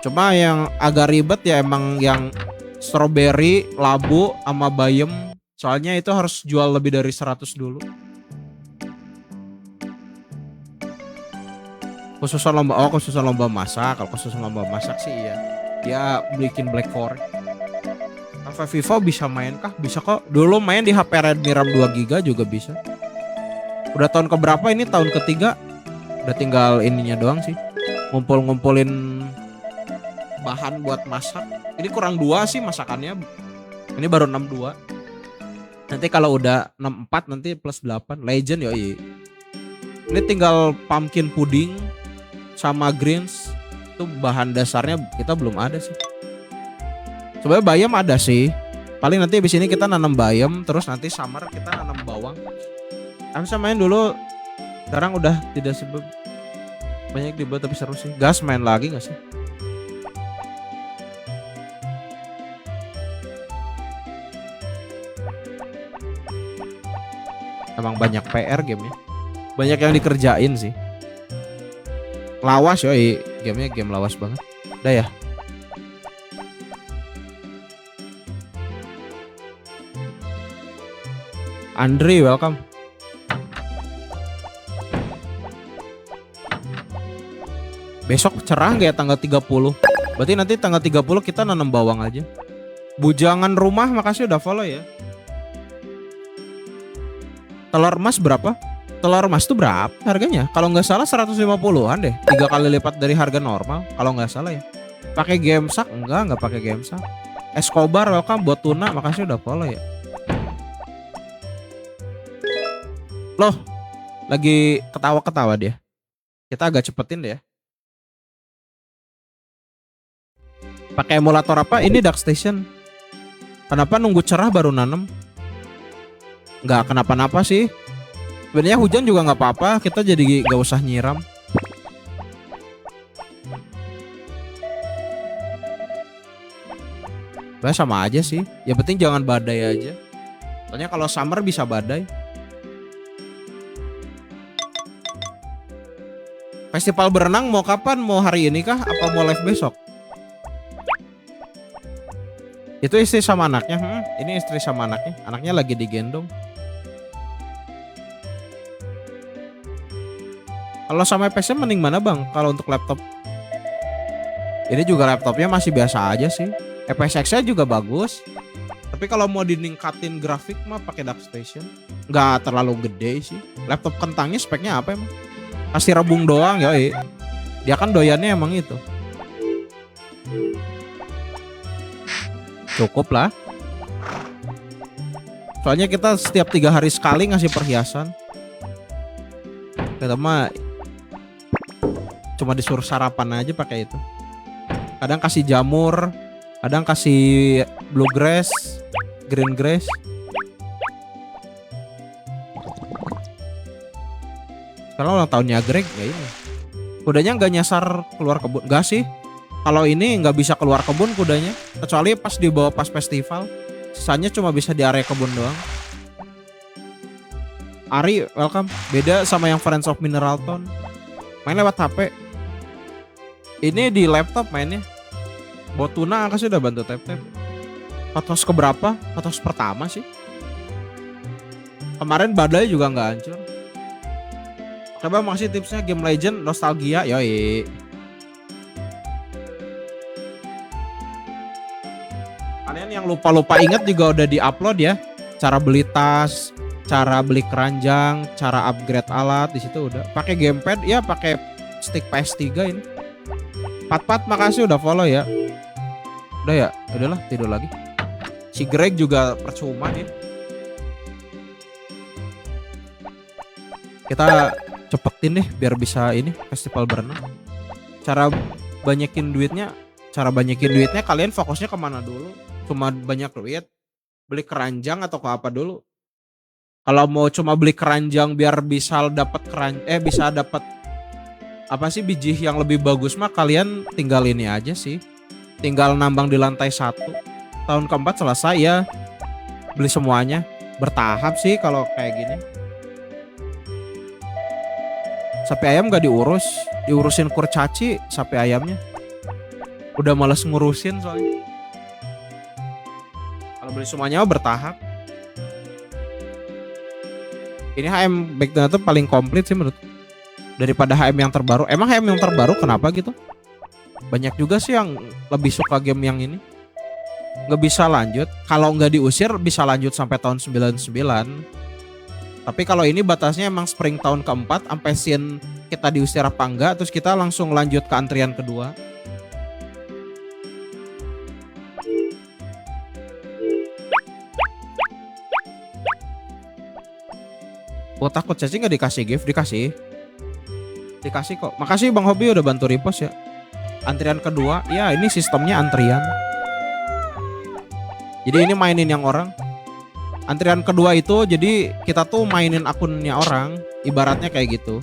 Cuma yang agak ribet ya emang yang strawberry, labu, sama bayam. Soalnya itu harus jual lebih dari 100 dulu. Khususan lomba masak. Kalau khususan lomba masak sih iya. Dia bikin Black Forest. Alpha Vivo bisa main kah? Bisa kok. Dulu main di HP Redmi RAM 2GB juga bisa. Udah tahun keberapa ini? Tahun ketiga. Udah tinggal ininya doang sih. Ngumpulin bahan buat masak. Ini kurang 2 sih masakannya. Ini baru 62. Nanti kalau udah 64 nanti plus 8 Legend yoi. Ini tinggal pumpkin pudding sama greens. Itu bahan dasarnya kita belum ada sih. Sebenarnya bayam ada sih. Paling nanti abis ini kita nanam bayam. Terus nanti summer kita nanam bawang. Aku bisa main dulu. Sekarang udah tidak sebab banyak dibuat tapi seru sih. Gas main lagi gak sih? Emang banyak PR gamenya. Banyak yang dikerjain sih. Lawas yoi. Gamenya game lawas banget. Udah ya. Andri welcome. Besok cerah gak ya tanggal 30? Berarti nanti tanggal 30 kita nanam bawang aja. Bujangan rumah makasih udah follow ya. Telur emas berapa? Telur emas tuh berapa harganya? Kalau nggak salah 150-an deh. 3 kali lipat dari harga normal. Kalau nggak salah ya. Pakai Gamesak? Nggak pakai Gamesak. Escobar welcome buat tuna. Makasih udah follow ya. Loh, lagi ketawa-ketawa dia. Kita agak cepetin deh ya. Pakai emulator apa? Ini Dark Station. Kenapa nunggu cerah baru nanam? Nggak kenapa-napa sih. Sebenarnya hujan juga nggak apa-apa. Kita jadi nggak usah nyiram. Sama aja sih. Yang penting jangan badai aja. Soalnya kalau summer bisa badai. Festival berenang mau kapan? Mau hari ini kah? Apa mau live besok? Itu istri sama anaknya. Ini istri sama anaknya. Anaknya lagi digendong. Kalau sama PC mending mana bang? Kalau untuk laptop? Ini juga laptopnya masih biasa aja sih. FSX-nya juga bagus. Tapi kalau mau diningkatin grafik mah pakai DuckStation. Nggak terlalu gede sih. Laptop kentangnya speknya apa emang? Kasih rebung doang ya. Dia kan doyannya emang itu. Cukup lah. Soalnya kita setiap 3 hari sekali ngasih perhiasan. Kita mah cuma disuruh sarapan aja pakai itu. Kadang kasih jamur, kadang kasih bluegrass, green grass. Kalau ulang tahunnya Greg ya ini. Kudanya nggak nyasar keluar kebun, nggak sih? Kalau ini nggak bisa keluar kebun kudanya, kecuali pas dibawa pas festival. Sisanya cuma bisa di area kebun doang. Ari, welcome. Beda sama yang Friends of Mineral Town. Main lewat HP. Ini di laptop mainnya. Botuna aku sudah bantu tap-tap. Patos keberapa? Patos pertama sih. Kemarin badai juga nggak hancur. Coba makasih tipsnya game Legend nostalgia, yoi. Kalian yang lupa-lupa ingat juga udah di-upload ya. Cara beli tas, cara beli keranjang, cara upgrade alat di situ udah. Pakai gamepad ya, pakai stick PS3 ini. Pat makasih udah follow ya. Udah ya, udahlah tidur lagi. Si Greg juga percuma nih. Kita cepetin deh biar bisa ini festival berenang. Cara banyakin duitnya kalian fokusnya kemana dulu? Cuma banyak duit, beli keranjang atau ke apa dulu? Kalau mau cuma beli keranjang biar bisa dapat bisa dapat apa sih biji yang lebih bagus mah kalian tinggal ini aja sih. Tinggal nambang di lantai 1. Tahun keempat selesai ya. Beli semuanya. Bertahap sih kalau kayak gini. Sapi ayam gak diurusin kurcaci sapi ayamnya. Udah males ngurusin soalnya. Kalau beli semuanya bertahap. Ini HM Backdown itu paling komplit sih menurut. Daripada HM yang terbaru. Emang HM yang terbaru kenapa gitu? Banyak juga sih yang lebih suka game yang ini. Gak bisa lanjut. Kalau gak diusir bisa lanjut sampai tahun 99. Tapi kalau ini batasnya emang spring tahun keempat sampai scene kita diusir apa enggak, terus kita langsung lanjut ke antrian kedua. Gue takut cacing nggak dikasih gift, dikasih kok. Makasih Bang Hobi udah bantu repost ya. Antrian kedua, ya ini sistemnya antrian. Jadi ini mainin yang orang. Antrian kedua itu jadi kita tuh mainin akunnya orang, ibaratnya kayak gitu.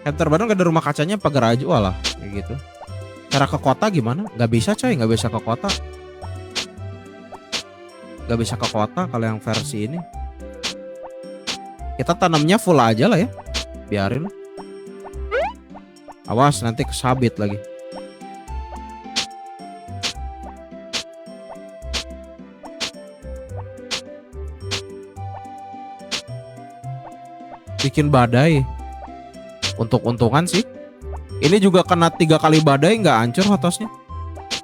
Yang terbaru gak ada rumah kacanya apa garage, walah kayak gitu. Cara ke kota gimana? Gak bisa coy, gak bisa ke kota. Gak bisa ke kota kalau yang versi ini. Kita tanamnya full aja lah ya, biarin lah. Awas nanti kesabit lagi. Bikin badai. Untung-untungan sih. Ini juga kena 3 kali badai nggak hancur hotosnya.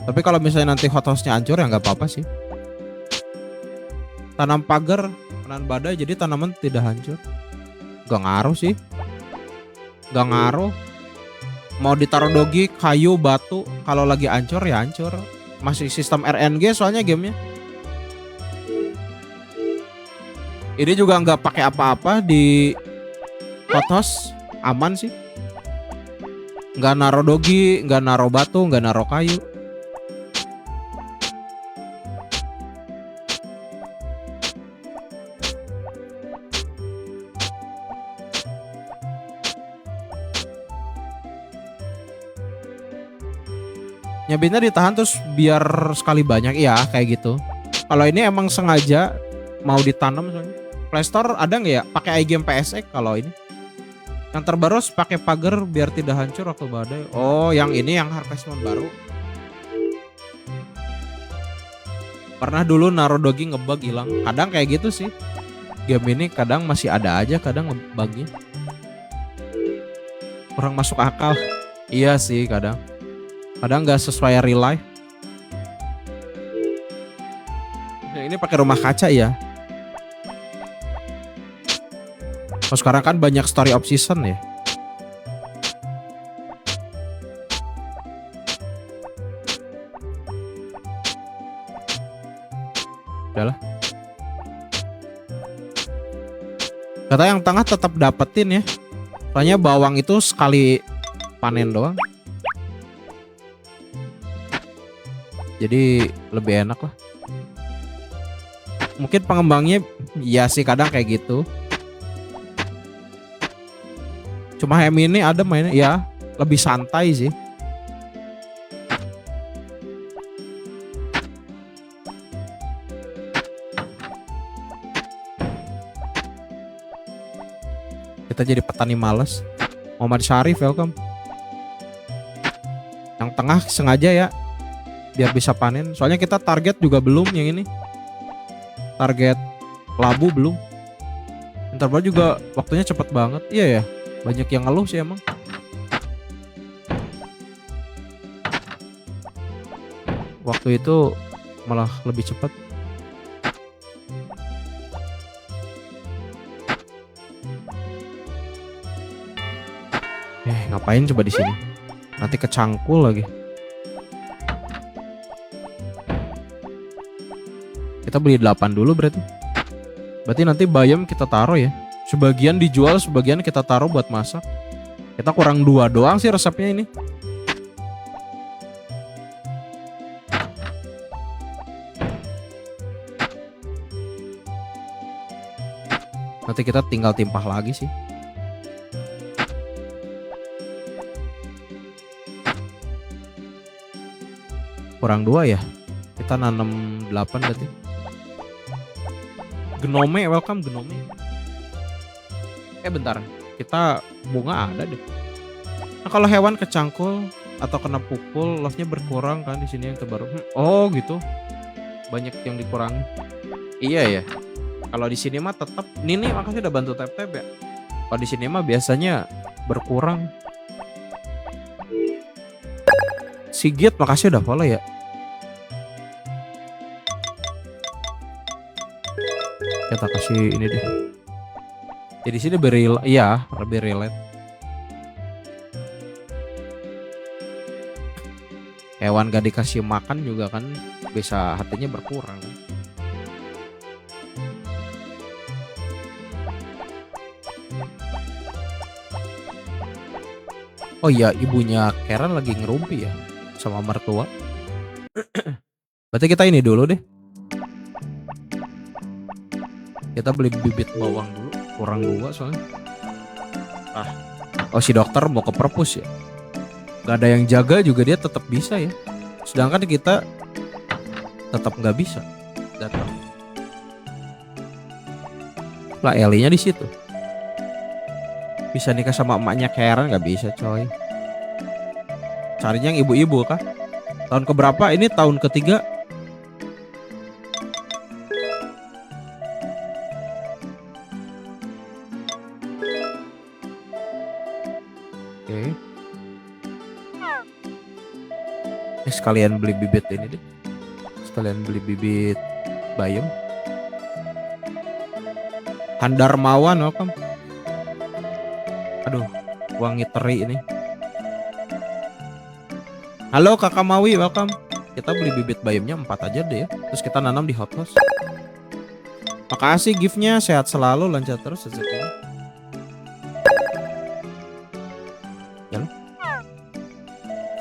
Tapi kalau misalnya nanti hotosnya hancur ya nggak apa-apa sih. Tanam pagar, kena badai jadi tanaman tidak hancur. Gak ngaruh sih. Gak ngaruh. Mau ditaruh dogi, kayu, batu, kalau lagi hancur ya hancur. Masih sistem RNG soalnya gamenya. Ini juga nggak pakai apa-apa di hotos, aman sih. Nggak naruh dogi, nggak naruh batu, nggak naruh kayu. Nyabitnya ditahan terus biar sekali banyak ya kayak gitu. Kalau ini emang sengaja mau ditanam soalnya. Playstore ada nggak ya pakai iGame PSX kalau ini? Yang terbaru harus pakai pagar biar tidak hancur waktu badai. Oh, yang ini yang Harvest Moon baru. Pernah dulu naruh dogi ngebug hilang. Kadang kayak gitu sih. Game ini kadang masih ada aja kadang ngebugnya. Kurang masuk akal. Iya sih kadang. Kadang nggak sesuai real life. Nah, ini pakai rumah kaca ya. Oh, sekarang kan banyak story of season ya. Udahlah. Kata yang tengah tetap dapetin ya. Soalnya bawang itu sekali panen doang. Jadi lebih enak lah. Mungkin pengembangnya ya sih kadang kayak gitu. Cuma hem ini ada mainnya ya lebih santai sih. Kita jadi petani malas. Muhammad Syarif welcome. Yang tengah sengaja ya biar bisa panen. Soalnya kita target juga belum yang ini. Target labu belum. Ntar baru juga waktunya cepet banget. Iya ya. Banyak yang ngeluh sih emang. Waktu itu malah lebih cepat. Ngapain coba di sini? Nanti kecangkul lagi. Kita beli 8 dulu berarti. Berarti nanti bayam kita taruh ya. Sebagian dijual, sebagian kita taruh buat masak. Kita kurang 2 doang sih resepnya ini. Nanti kita tinggal timpah lagi sih. Kurang 2 ya. Kita nanam 8 berarti. Gnome welcome Gnome. Bentar, kita bunga ada deh. Nah kalau hewan kecangkul atau kena pukul, love-nya berkurang kan di sini yang terbaru. Oh gitu, banyak yang dikurangi. Iya ya. Kalau di sini mah tetap. Nini makasih udah bantu tap-tap ya. Kalau di sini mah biasanya berkurang. Sigit makasih udah follow ya. Kita kasih ini deh. Jadi sini iya lebih relate. Hewan gak dikasih makan juga kan bisa hatinya berkurang kan. Oh iya ibunya Karen lagi ngerumpi ya sama mertua. Berarti kita ini dulu deh. Kita beli bibit bawang dulu. Kurang 2 soalnya. Oh si dokter mau ke perpus ya. Gak ada yang jaga juga dia tetap bisa ya. Sedangkan kita tetap nggak bisa datang. Lah Elinya di situ. Bisa nikah sama emaknya Karen nggak bisa coy. Carinya yang ibu-ibu kah? Tahun keberapa? Ini tahun ketiga. Sekalian beli bibit ini deh. Sekalian beli bibit bayam. Handarmawan welcome. Aduh, wangi teri ini. Halo Kakak Mawi welcome. Kita beli bibit bayamnya 4 aja deh ya. Terus kita nanam di hothouse. Makasih giftnya, sehat selalu, lancar terus rezekinya. Ya.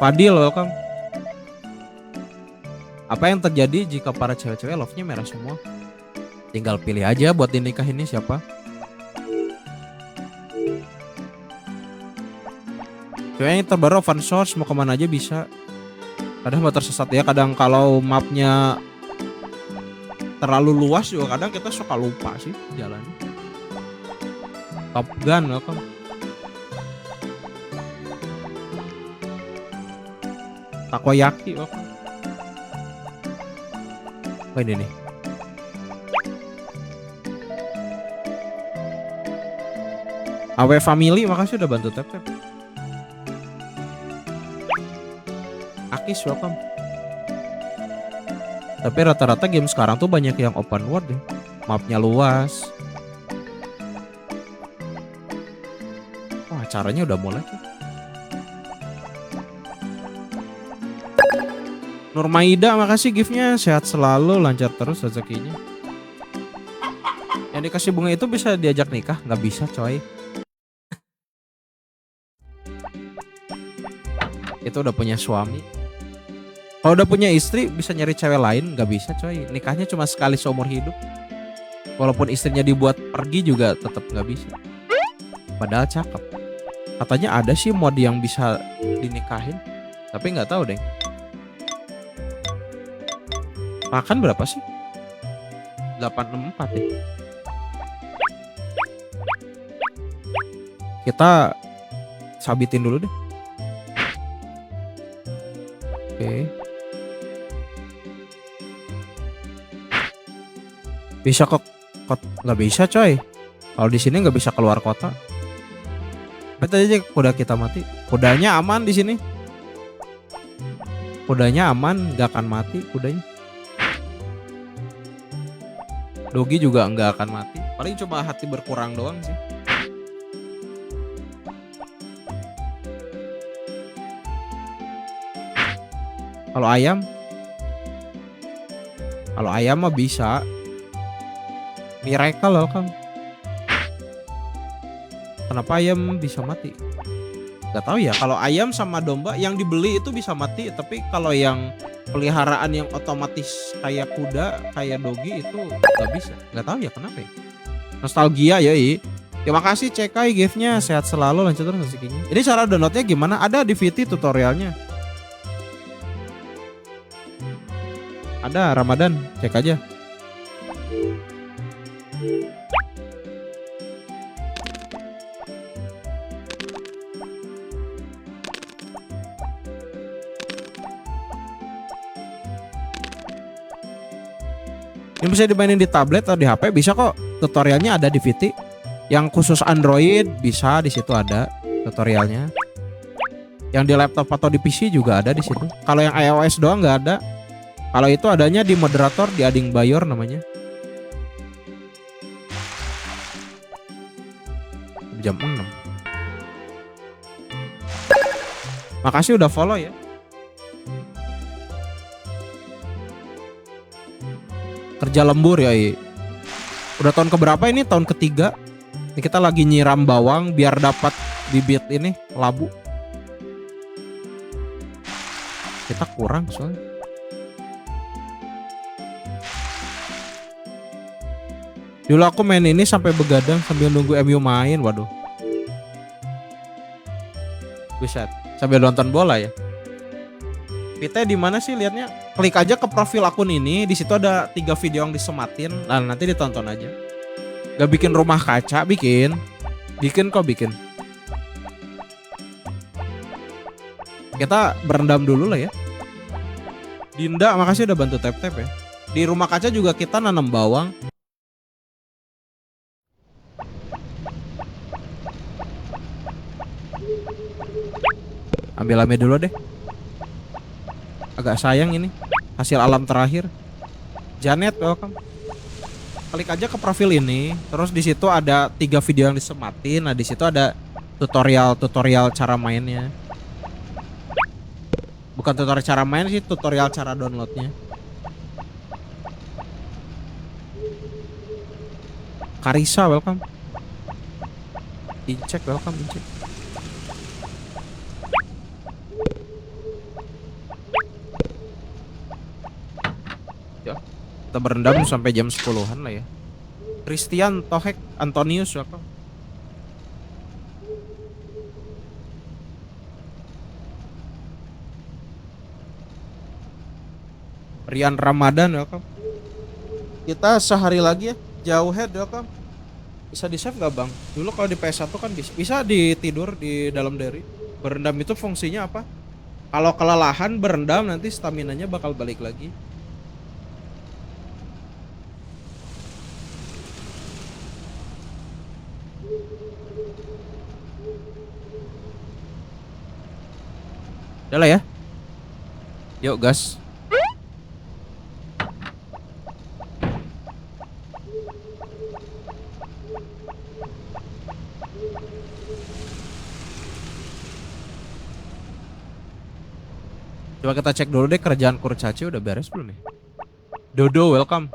Fadil welcome. Apa yang terjadi jika para cewek-cewek love-nya merah semua? Tinggal pilih aja buat dinikah ini siapa. Cewek yang terbaru open source mau kemana aja bisa. Kadang mah tersesat ya, kadang kalau mapnya terlalu luas juga kadang kita suka lupa sih jalan. Top Gun welcome. Takoyaki welcome. Oh ini nih. Awe Family makasih udah bantu tap. Akis welcome. Tapi rata-rata game sekarang tuh banyak yang open world deh. Mapnya luas. Wah, acaranya udah mulai tuh. Nurmaida makasih giftnya, sehat selalu, lancar terus rezekinya. Yang dikasih bunga itu bisa diajak nikah? Nggak bisa coy. Itu udah punya suami. Kalau udah punya istri bisa nyari cewek lain? Nggak bisa coy. Nikahnya cuma sekali seumur hidup. Walaupun istrinya dibuat pergi juga tetap nggak bisa. Padahal cakep. Katanya ada sih mod yang bisa dinikahin, tapi nggak tahu deh. Makan berapa sih? 864 ya. Kita sabitin dulu deh. Oke. Bisa ke nggak bisa coy. Kalau di sini nggak bisa keluar kota. Lihat aja kuda kita mati. Kudanya aman di sini. Kudanya aman, nggak akan mati kudanya. Dogi juga nggak akan mati. Paling cuma hati berkurang doang sih. Kalau ayam mah bisa. Miracle loh kan. Kenapa ayam bisa mati? Gak tahu ya. Kalau ayam sama domba yang dibeli itu bisa mati, tapi kalau yang peliharaan yang otomatis kayak kuda, kayak dogi itu gak bisa. Gak tahu ya kenapa ya. Nostalgia yoi. Terima kasih CK giftnya, sehat selalu, lanjut terus rezekinya. Ini cara downloadnya gimana? Ada di VT tutorialnya. Ada Ramadan, cek aja. Ini bisa dimainin di tablet atau di HP, bisa kok. Tutorialnya ada di VT. Yang khusus Android bisa, di situ ada tutorialnya. Yang di laptop atau di PC juga ada di situ. Kalau yang iOS doang nggak ada. Kalau itu adanya di moderator, di Ading Bayor namanya. Jam 6. Makasih udah follow ya. Kerja lembur ya. Udah tahun keberapa ini? Tahun ketiga. Ini kita lagi nyiram bawang biar dapat bibit ini labu. Kita kurang soalnya. Dulu aku main ini sampai begadang sambil nunggu MU main. Waduh. Buset. Sambil nonton bola ya. Kita di mana sih liatnya? Klik aja ke profil akun ini, di situ ada 3 video yang disematin. Nah, nanti ditonton aja. Gak bikin rumah kaca, bikin kok bikin. Kita berendam dulu lah ya. Dinda, makasih udah bantu tap-tap ya. Di rumah kaca juga kita nanam bawang. Ambil dulu deh. Agak sayang ini. Hasil alam terakhir. Janet, welcome. Klik aja ke profil ini, terus di situ ada 3 video yang disematin. Nah, di situ ada tutorial cara mainnya. Bukan tutorial cara main sih, tutorial cara downloadnya. Karisa, welcome. Incek, welcome Incek. Kita berendam sampai jam 10-an lah ya. Christian Tohek Antonius welcome. Rian Ramadan, welcome. Kita sehari lagi ya, jauh head, welcome. Bisa di save nggak bang? Dulu kalau di PS1 kan bisa ditidur di dalam dari. Berendam itu fungsinya apa? Kalau kelelahan berendam nanti staminanya bakal balik lagi. Udah lah ya. Yuk gas. Coba kita cek dulu deh kerjaan kurcaci udah beres belum ya? Dodo welcome.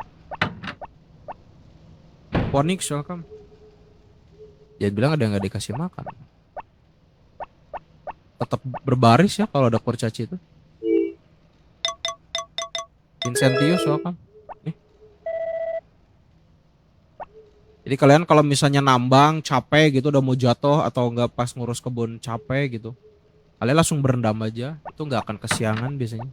Ponix welcome. Jangan bilang ada yang nggak dikasih makan. Tetap berbaris ya kalau ada kurcaci itu. Vincentius welcome. Nih. Jadi kalian kalau misalnya nambang capek gitu udah mau jatuh atau nggak pas ngurus kebun capek gitu, kalian langsung berendam aja, itu nggak akan kesiangan biasanya.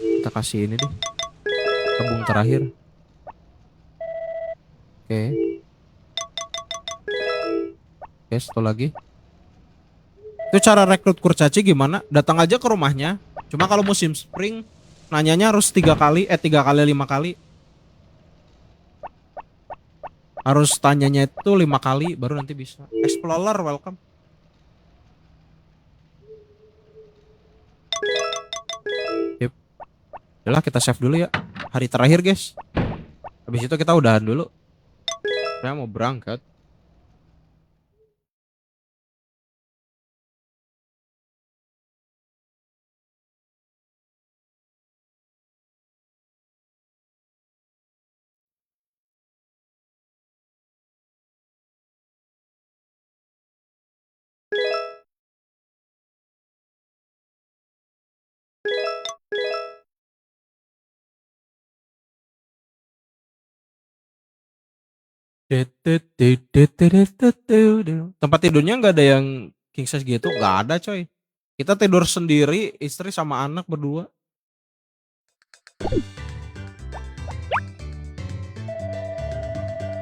Kita kasih ini deh, kebun terakhir. Oke. Oke, satu lagi. Itu cara rekrut kurcaci gimana? Datang aja ke rumahnya. Cuma kalau musim spring, nanyanya harus 3 kali, 5 kali. Harus tanyanya itu 5 kali, baru nanti bisa. Explorer, welcome. Yep. Yalah, kita save dulu ya. Hari terakhir, guys. Habis itu kita udahan dulu. Saya mau berangkat. Tempat tidurnya nggak ada yang king size gitu, nggak ada coy. Kita tidur sendiri, istri sama anak berdua.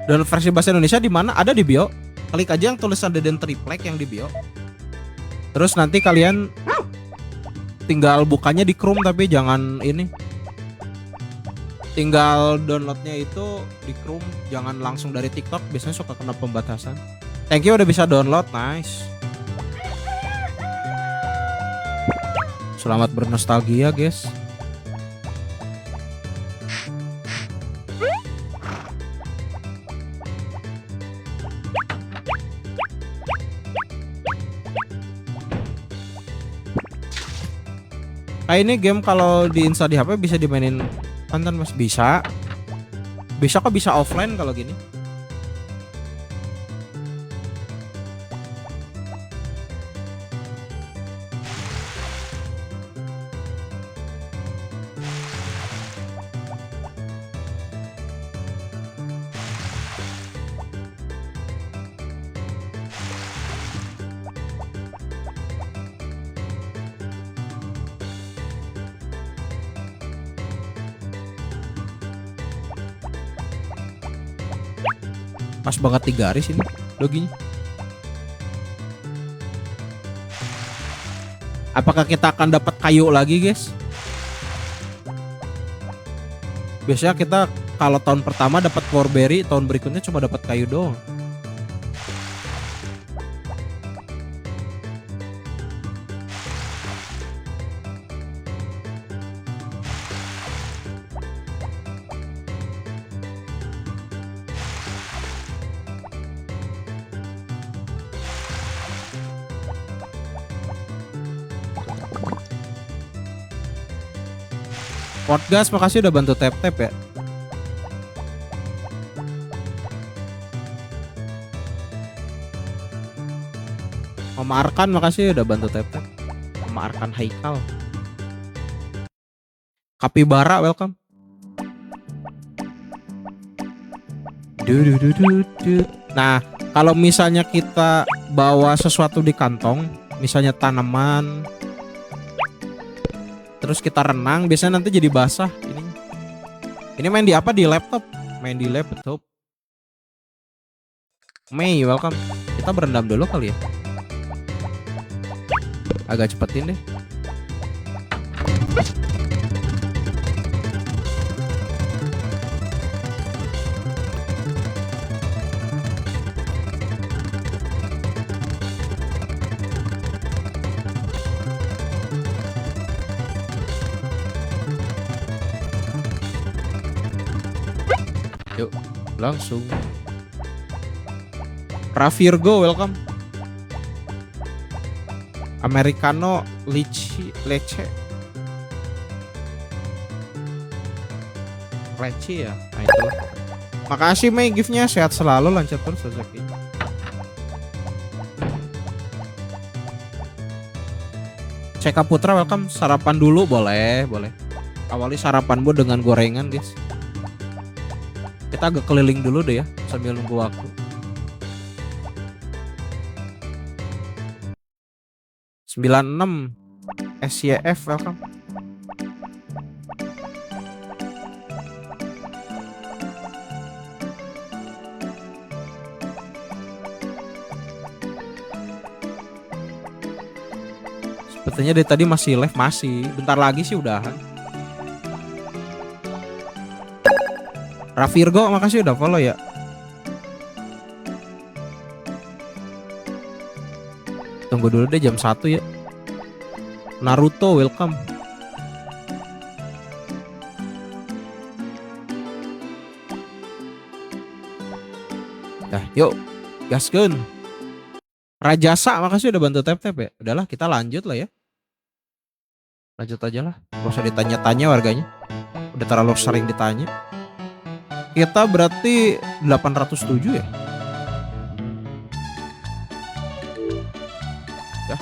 Dan versi bahasa Indonesia di mana? Ada di bio. Klik aja yang tulisan Deden Triplek yang di bio. Terus nanti kalian tinggal bukanya di Chrome tapi jangan ini. Tinggal downloadnya itu di Chrome, jangan langsung dari TikTok, biasanya suka kena pembatasan. Thank you udah bisa download, nice. Selamat bernostalgia, guys. Ini game kalau diinstal di HP bisa dimainin Pantan mas, bisa kok, bisa offline kalau gini. Pas banget 3 garis ini loginya. Apakah kita akan dapat kayu lagi, guys? Biasanya kita kalau tahun pertama dapat Warberry, tahun berikutnya cuma dapat kayu doang. Podcast, makasih udah bantu tap-tap ya. Mama Arkan, makasih udah bantu tap-tap. Mama Arkan Haikal. Kapibara, welcome. Nah, kalau misalnya kita bawa sesuatu di kantong, misalnya tanaman. Terus kita renang, biasanya nanti jadi basah ini. Ini main di apa? Di laptop. Main di laptop. Mei, welcome. Kita berendam dulu kali ya. Agak cepetin deh. Yuk, langsung. Ravirgo, welcome. Americano Lece. Lece ya. Nah itu. Makasih Mei giftnya, sehat selalu, lancar terus rezekinya. Ceka Putra, welcome. Sarapan dulu boleh. Awali sarapanmu dengan gorengan, guys. Kita agak keliling dulu deh ya sambil nunggu waktu. 96 SYF, welcome. Sepertinya dari tadi masih live, masih. Bentar lagi sih udahan. Ravirgo, makasih udah follow ya. Tunggu dulu deh jam 1 ya. Naruto, welcome. Dah, yuk. Gaskeun. Rajasa, makasih udah bantu tap-tap ya. Udahlah, kita lanjut lah ya. Lanjut aja lah. Gak usah ditanya-tanya warganya. Udah terlalu sering ditanya. Kita berarti 807 ya. Ya.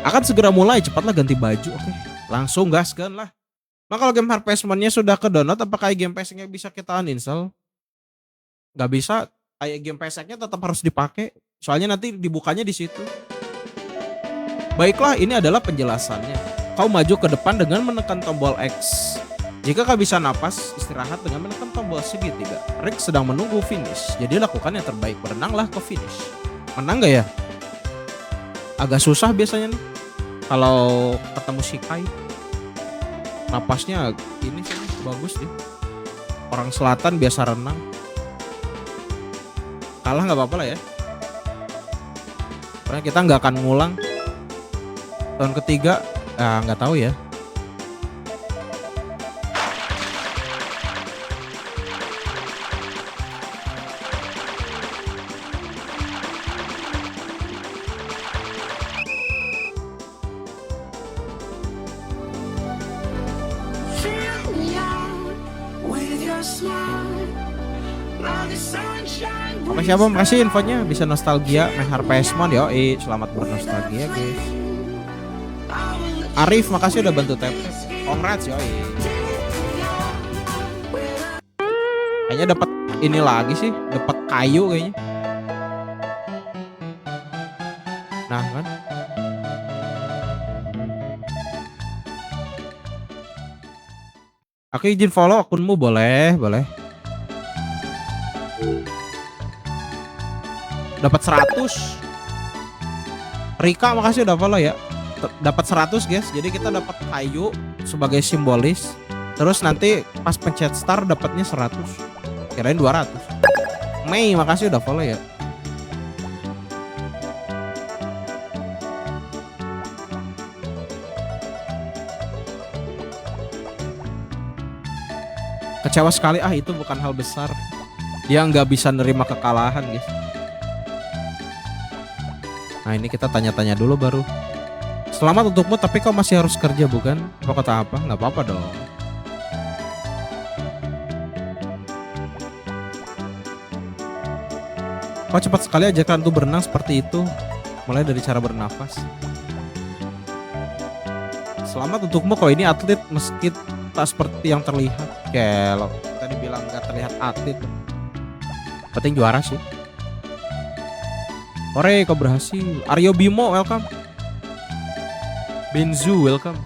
Akan segera mulai, cepatlah ganti baju. Oke, langsung gaskan lah. Nah kalau game Harvestmoon-nya sudah ke download, apakah game PC-nya bisa kita uninstall? Gak bisa, kayak game PC-nya tetap harus dipakai. Soalnya nanti dibukanya di situ. Baiklah, ini adalah penjelasannya. Kau maju ke depan dengan menekan tombol X. Jika kehabisan napas, istirahat dengan menekan tombol segitiga. Rick sedang menunggu finish, jadi lakukan yang terbaik, berenanglah ke finish. Menang gak ya? Agak susah biasanya nih kalau ketemu Shikai. Napasnya ini sih bagus deh. Orang selatan biasa renang. Kalah gak apa-apa lah ya. Karena kita gak akan ngulang. Tahun ketiga, gak tahu ya. Oke, siapa makasih infonya, bisa nostalgia main Harvestmoon. Yoi, selamat bernostalgia guys. Arif makasih udah bantu tap. Congrats yoi. Kayaknya dapat ini lagi sih, dapat kayu kayaknya. Nah kan. Aku izin follow akunmu, boleh. Dapat 100. Rika makasih udah follow ya. Dapat 100 guys. Jadi kita dapat kayu sebagai simbolis. Terus nanti pas pencet start dapatnya 100. Kirain 200. Mei makasih udah follow ya. Kecewa sekali, itu bukan hal besar. Dia nggak bisa nerima kekalahan guys. Nah ini kita tanya-tanya dulu baru. Selamat untukmu, tapi kau masih harus kerja bukan? Kau kata apa? Nggak apa-apa dong. Kau cepat sekali ajakan untuk berenang seperti itu. Mulai dari cara bernafas. Selamat untukmu, kau ini atlet meski tak seperti yang terlihat. Kalau tadi bilang nggak terlihat atlet. Penting juara sih. Ore, kau berhasil. Aryo Bimo, welcome. Benzu, welcome.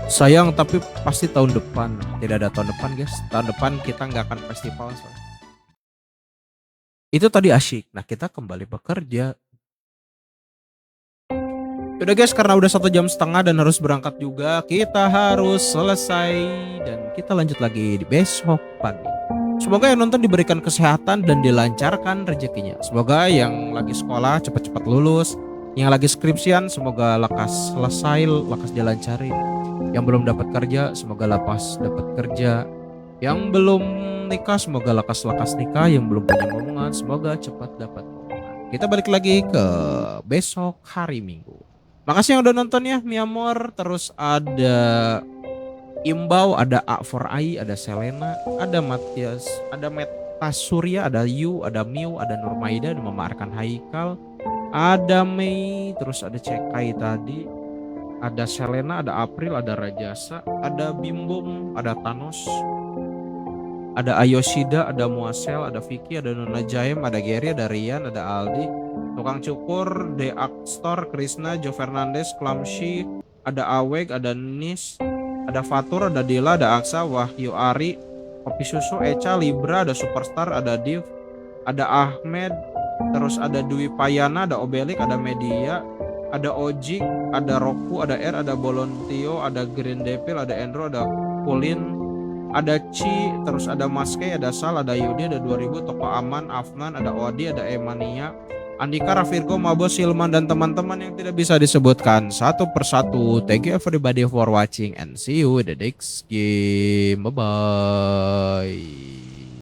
Sayang tapi pasti tahun depan. Tidak ada tahun depan guys. Tahun depan kita nggak akan festival soalnya. Itu tadi asyik. Nah kita kembali bekerja. Udah guys, karena udah 1,5 jam dan harus berangkat juga, kita harus selesai dan kita lanjut lagi di besok pagi. Semoga yang nonton diberikan kesehatan dan dilancarkan rezekinya. Semoga yang lagi sekolah cepat-cepat lulus, yang lagi skripsian semoga lekas selesai, lekas dilancarin. Yang belum dapat kerja semoga lepas dapat kerja. Yang belum nikah semoga lekas-lekas nikah, yang belum punya momongan semoga cepat dapat momongan. Kita balik lagi ke besok hari Minggu. Makasih yang udah nonton ya, Mi Amor. Terus ada Imbau, ada A for Ai, ada Selena, ada Matias, ada Meta Surya, ada Yu, ada Miu, ada Nurmaida, ada Mama Arkan Haikal, ada Mei, terus ada Cekai tadi, ada Selena, ada April, ada Rajasa, ada Bimbum, ada Thanos, ada Ayoshida, ada Muasel, ada Vicky, ada Nona Jaim, ada Gary, ada Rian, ada Aldi, Tukang Cukur, The Akstor, Krishna, Jo Fernandes, Klamshi, ada Aweg, ada Nis, ada Fatur, ada Dila, ada Aksa, Wahyu Ari, Kopi Susu, Eca, Libra, ada Superstar, ada Div, ada Ahmed, terus ada Dwi Payana, ada Obelik, ada Media, ada Oji, ada Roku, ada R, ada Bolontio, ada Green Devil, ada Endro, ada Kulin, ada Ci, terus ada Maske, ada Sal, ada Yudi, ada 2000, Toko Aman, Afnan, ada Odi, ada Emania, Andika, Rafirgo, Mabo, Silman, dan teman-teman yang tidak bisa disebutkan satu persatu. Thank you everybody for watching and see you in the next game. Bye-bye.